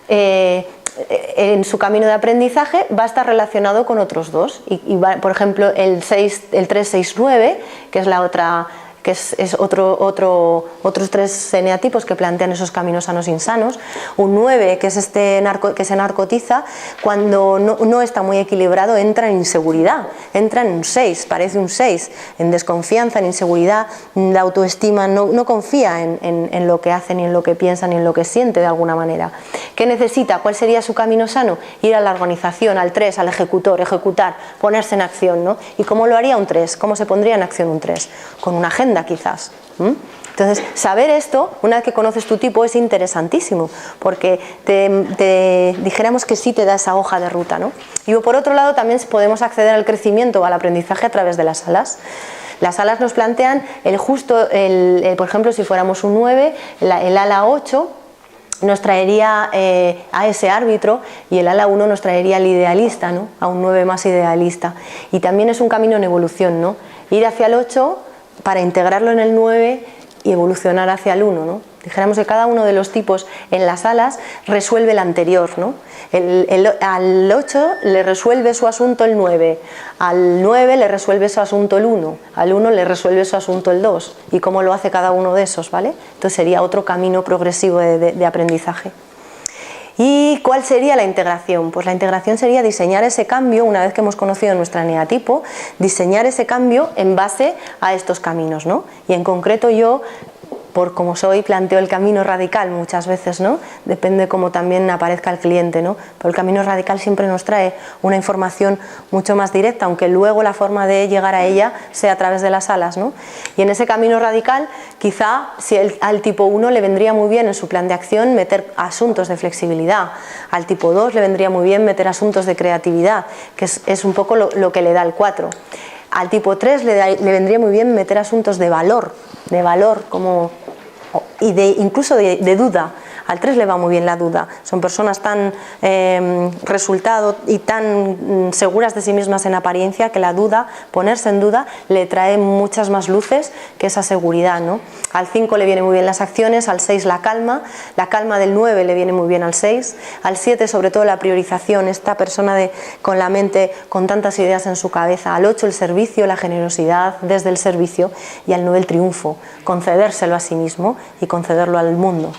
Speaker 2: en su camino de aprendizaje va a estar relacionado con otros 2 y va, por ejemplo el 3-6-9, que es la otra, que es otros 3 eneatipos que plantean esos caminos sanos e insanos. Un 9, que es que se narcotiza, cuando no está muy equilibrado, entra en inseguridad, entra en un 6, parece un 6, en desconfianza, en inseguridad, la autoestima, no confía en lo que hace, ni en lo que piensa, ni en lo que siente de alguna manera. ¿Qué necesita? ¿Cuál sería su camino sano? Ir a la organización, al 3, al ejecutar, ponerse en acción, ¿no? ¿Y cómo lo haría un 3? ¿Cómo se pondría en acción un 3? Con una agenda quizás, Entonces, saber esto, una vez que conoces tu tipo, es interesantísimo, porque dijéramos que sí te da esa hoja de ruta, ¿no? Y por otro lado, también podemos acceder al crecimiento o al aprendizaje a través de las alas. Las alas nos plantean por ejemplo, si fuéramos un 9, el ala 8 nos traería a ese árbitro, y el ala 1 nos traería al idealista, ¿no? A un 9 más idealista. Y también es un camino en evolución, ¿no? Ir hacia el 8 para integrarlo en el 9 y evolucionar hacia el 1, ¿no? Dijéramos que cada uno de los tipos en las alas resuelve el anterior, ¿no? Al 8 le resuelve su asunto el 9, al 9 le resuelve su asunto el 1, al 1 le resuelve su asunto el 2, y cómo lo hace cada uno de esos, ¿vale? Entonces sería otro camino progresivo de aprendizaje. ¿Y cuál sería la integración? Pues la integración sería diseñar ese cambio, una vez que hemos conocido nuestro eneatipo, diseñar ese cambio en base a estos caminos, ¿no? Y en concreto yo, por como soy, planteo el camino radical muchas veces, ¿no? Depende cómo también aparezca el cliente, ¿no? Pero el camino radical siempre nos trae una información mucho más directa, aunque luego la forma de llegar a ella sea a través de las alas, ¿no? Y en ese camino radical, quizá al tipo 1 le vendría muy bien en su plan de acción meter asuntos de flexibilidad, al tipo 2 le vendría muy bien meter asuntos de creatividad, que es un poco lo que le da el 4. Al tipo 3 le vendría muy bien meter asuntos de valor como, incluso de duda. Al 3 le va muy bien la duda. Son personas tan resultado y tan seguras de sí mismas en apariencia, que la duda, ponerse en duda, le trae muchas más luces que esa seguridad, ¿no? Al 5 le viene muy bien las acciones, al 6 la calma del 9 le viene muy bien al 6, al 7 sobre todo la priorización, esta persona con la mente con tantas ideas en su cabeza, al 8 el servicio, la generosidad desde el servicio, y al 9 el triunfo, concedérselo a sí mismo y concederlo al mundo.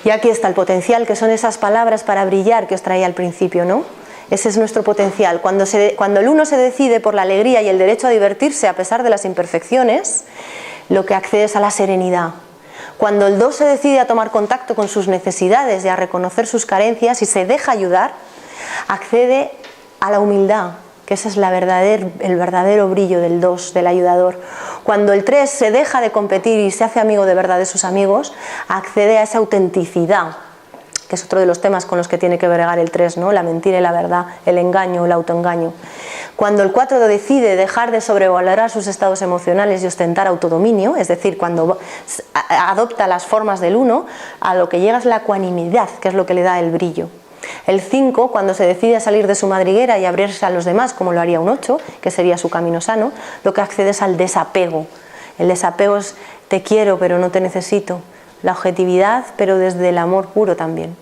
Speaker 2: Y aquí está el potencial, que son esas palabras para brillar que os traía al principio, ¿no? Ese es nuestro potencial. Cuando el 1 se decide por la alegría y el derecho a divertirse a pesar de las imperfecciones, lo que accede es a la serenidad. Cuando el 2 se decide a tomar contacto con sus necesidades y a reconocer sus carencias y se deja ayudar, accede a la humildad, que ese es el verdadero brillo del 2, del ayudador. Cuando el 3 se deja de competir y se hace amigo de verdad de sus amigos, accede a esa autenticidad, que es otro de los temas con los que tiene que bregar el 3, ¿no? La mentira y la verdad, el engaño, el autoengaño. Cuando el 4 decide dejar de sobrevalorar sus estados emocionales y ostentar autodominio, es decir, cuando adopta las formas del 1, a lo que llega es la ecuanimidad, que es lo que le da el brillo. El 5, cuando se decide a salir de su madriguera y abrirse a los demás, como lo haría un 8, que sería su camino sano, lo que accede es al desapego. El desapego es te quiero pero no te necesito. La objetividad, pero desde el amor puro también.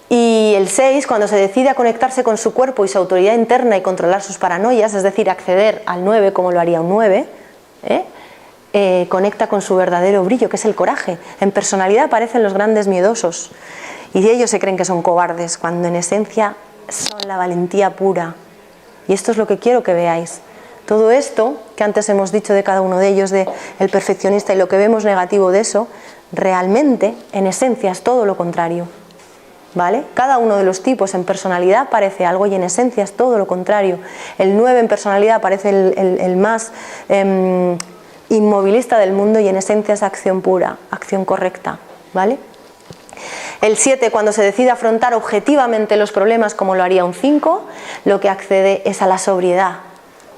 Speaker 2: Y el 6, cuando se decide a conectarse con su cuerpo y su autoridad interna y controlar sus paranoias, es decir, acceder al 9 como lo haría un 9, conecta con su verdadero brillo, que es el coraje. En personalidad aparecen los grandes miedosos, y ellos se creen que son cobardes, cuando en esencia son la valentía pura. Y esto es lo que quiero que veáis. Todo esto que antes hemos dicho de cada uno de ellos, de el perfeccionista, y lo que vemos negativo de eso, realmente, en esencia, es todo lo contrario. ¿Vale? Cada uno de los tipos en personalidad parece algo y en esencia es todo lo contrario. El 9 en personalidad parece el más inmovilista del mundo, y en esencia es acción pura, acción correcta. ¿Vale? El 7, cuando se decide afrontar objetivamente los problemas como lo haría un 5, lo que accede es a la sobriedad.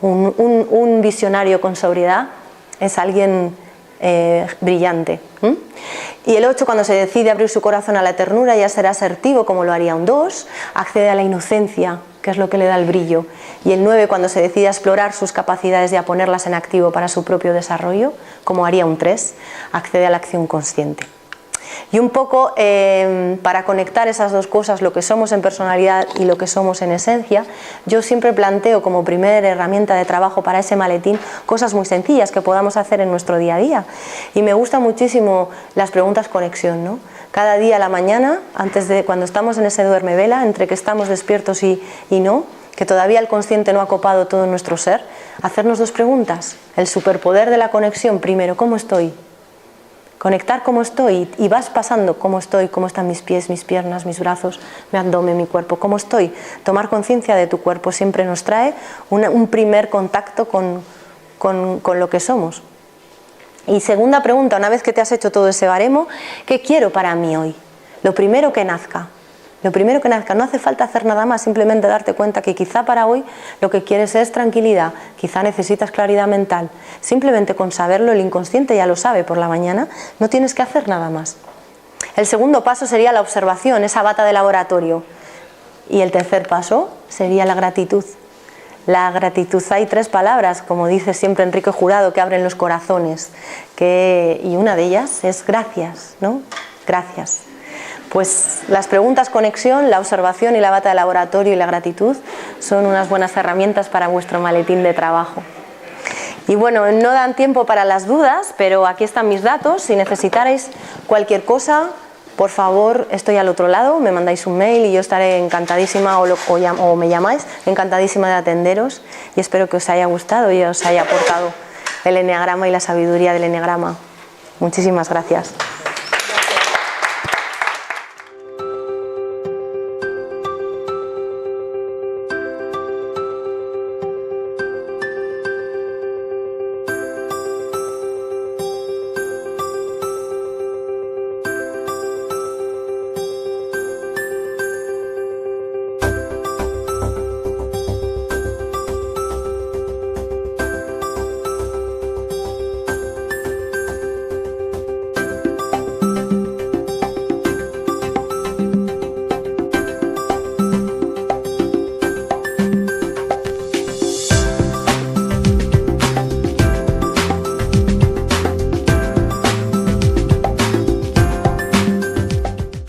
Speaker 2: Un visionario con sobriedad es alguien brillante. Y el 8, cuando se decide abrir su corazón a la ternura y a ser asertivo como lo haría un 2, accede a la inocencia, que es lo que le da el brillo. Y el 9, cuando se decide a explorar sus capacidades y a ponerlas en activo para su propio desarrollo, como haría un 3, accede a la acción consciente. Y un poco para conectar esas dos cosas, lo que somos en personalidad y lo que somos en esencia, yo siempre planteo como primera herramienta de trabajo para ese maletín cosas muy sencillas que podamos hacer en nuestro día a día. Y me gustan muchísimo las preguntas conexión, ¿no? Cada día a la mañana, cuando estamos en ese duermevela, entre que estamos despiertos y no, que todavía el consciente no ha copado todo nuestro ser, hacernos dos preguntas. El superpoder de la conexión, primero, ¿cómo estoy? Conectar cómo estoy, y vas pasando cómo estoy, cómo están mis pies, mis piernas, mis brazos, mi abdomen, mi cuerpo, cómo estoy. Tomar conciencia de tu cuerpo siempre nos trae un primer contacto con lo que somos. Y segunda pregunta, una vez que te has hecho todo ese baremo, ¿qué quiero para mí hoy? Lo primero que nazca. Lo primero que nazca, no hace falta hacer nada más, simplemente darte cuenta que quizá para hoy lo que quieres es tranquilidad, quizá necesitas claridad mental. Simplemente con saberlo, el inconsciente ya lo sabe por la mañana, no tienes que hacer nada más. El segundo paso sería la observación, esa bata de laboratorio. Y el tercer paso sería la gratitud. La gratitud, hay 3 palabras, como dice siempre Enrique Jurado, que abren los corazones, y una de ellas es gracias, ¿no? Gracias. Pues las preguntas conexión, la observación y la bata de laboratorio y la gratitud son unas buenas herramientas para vuestro maletín de trabajo. Y bueno, no dan tiempo para las dudas, pero aquí están mis datos. Si necesitarais cualquier cosa, por favor, estoy al otro lado, me mandáis un mail y yo estaré encantadísima, o me llamáis, encantadísima de atenderos, y espero que os haya gustado y os haya aportado el eneagrama y la sabiduría del eneagrama. Muchísimas gracias.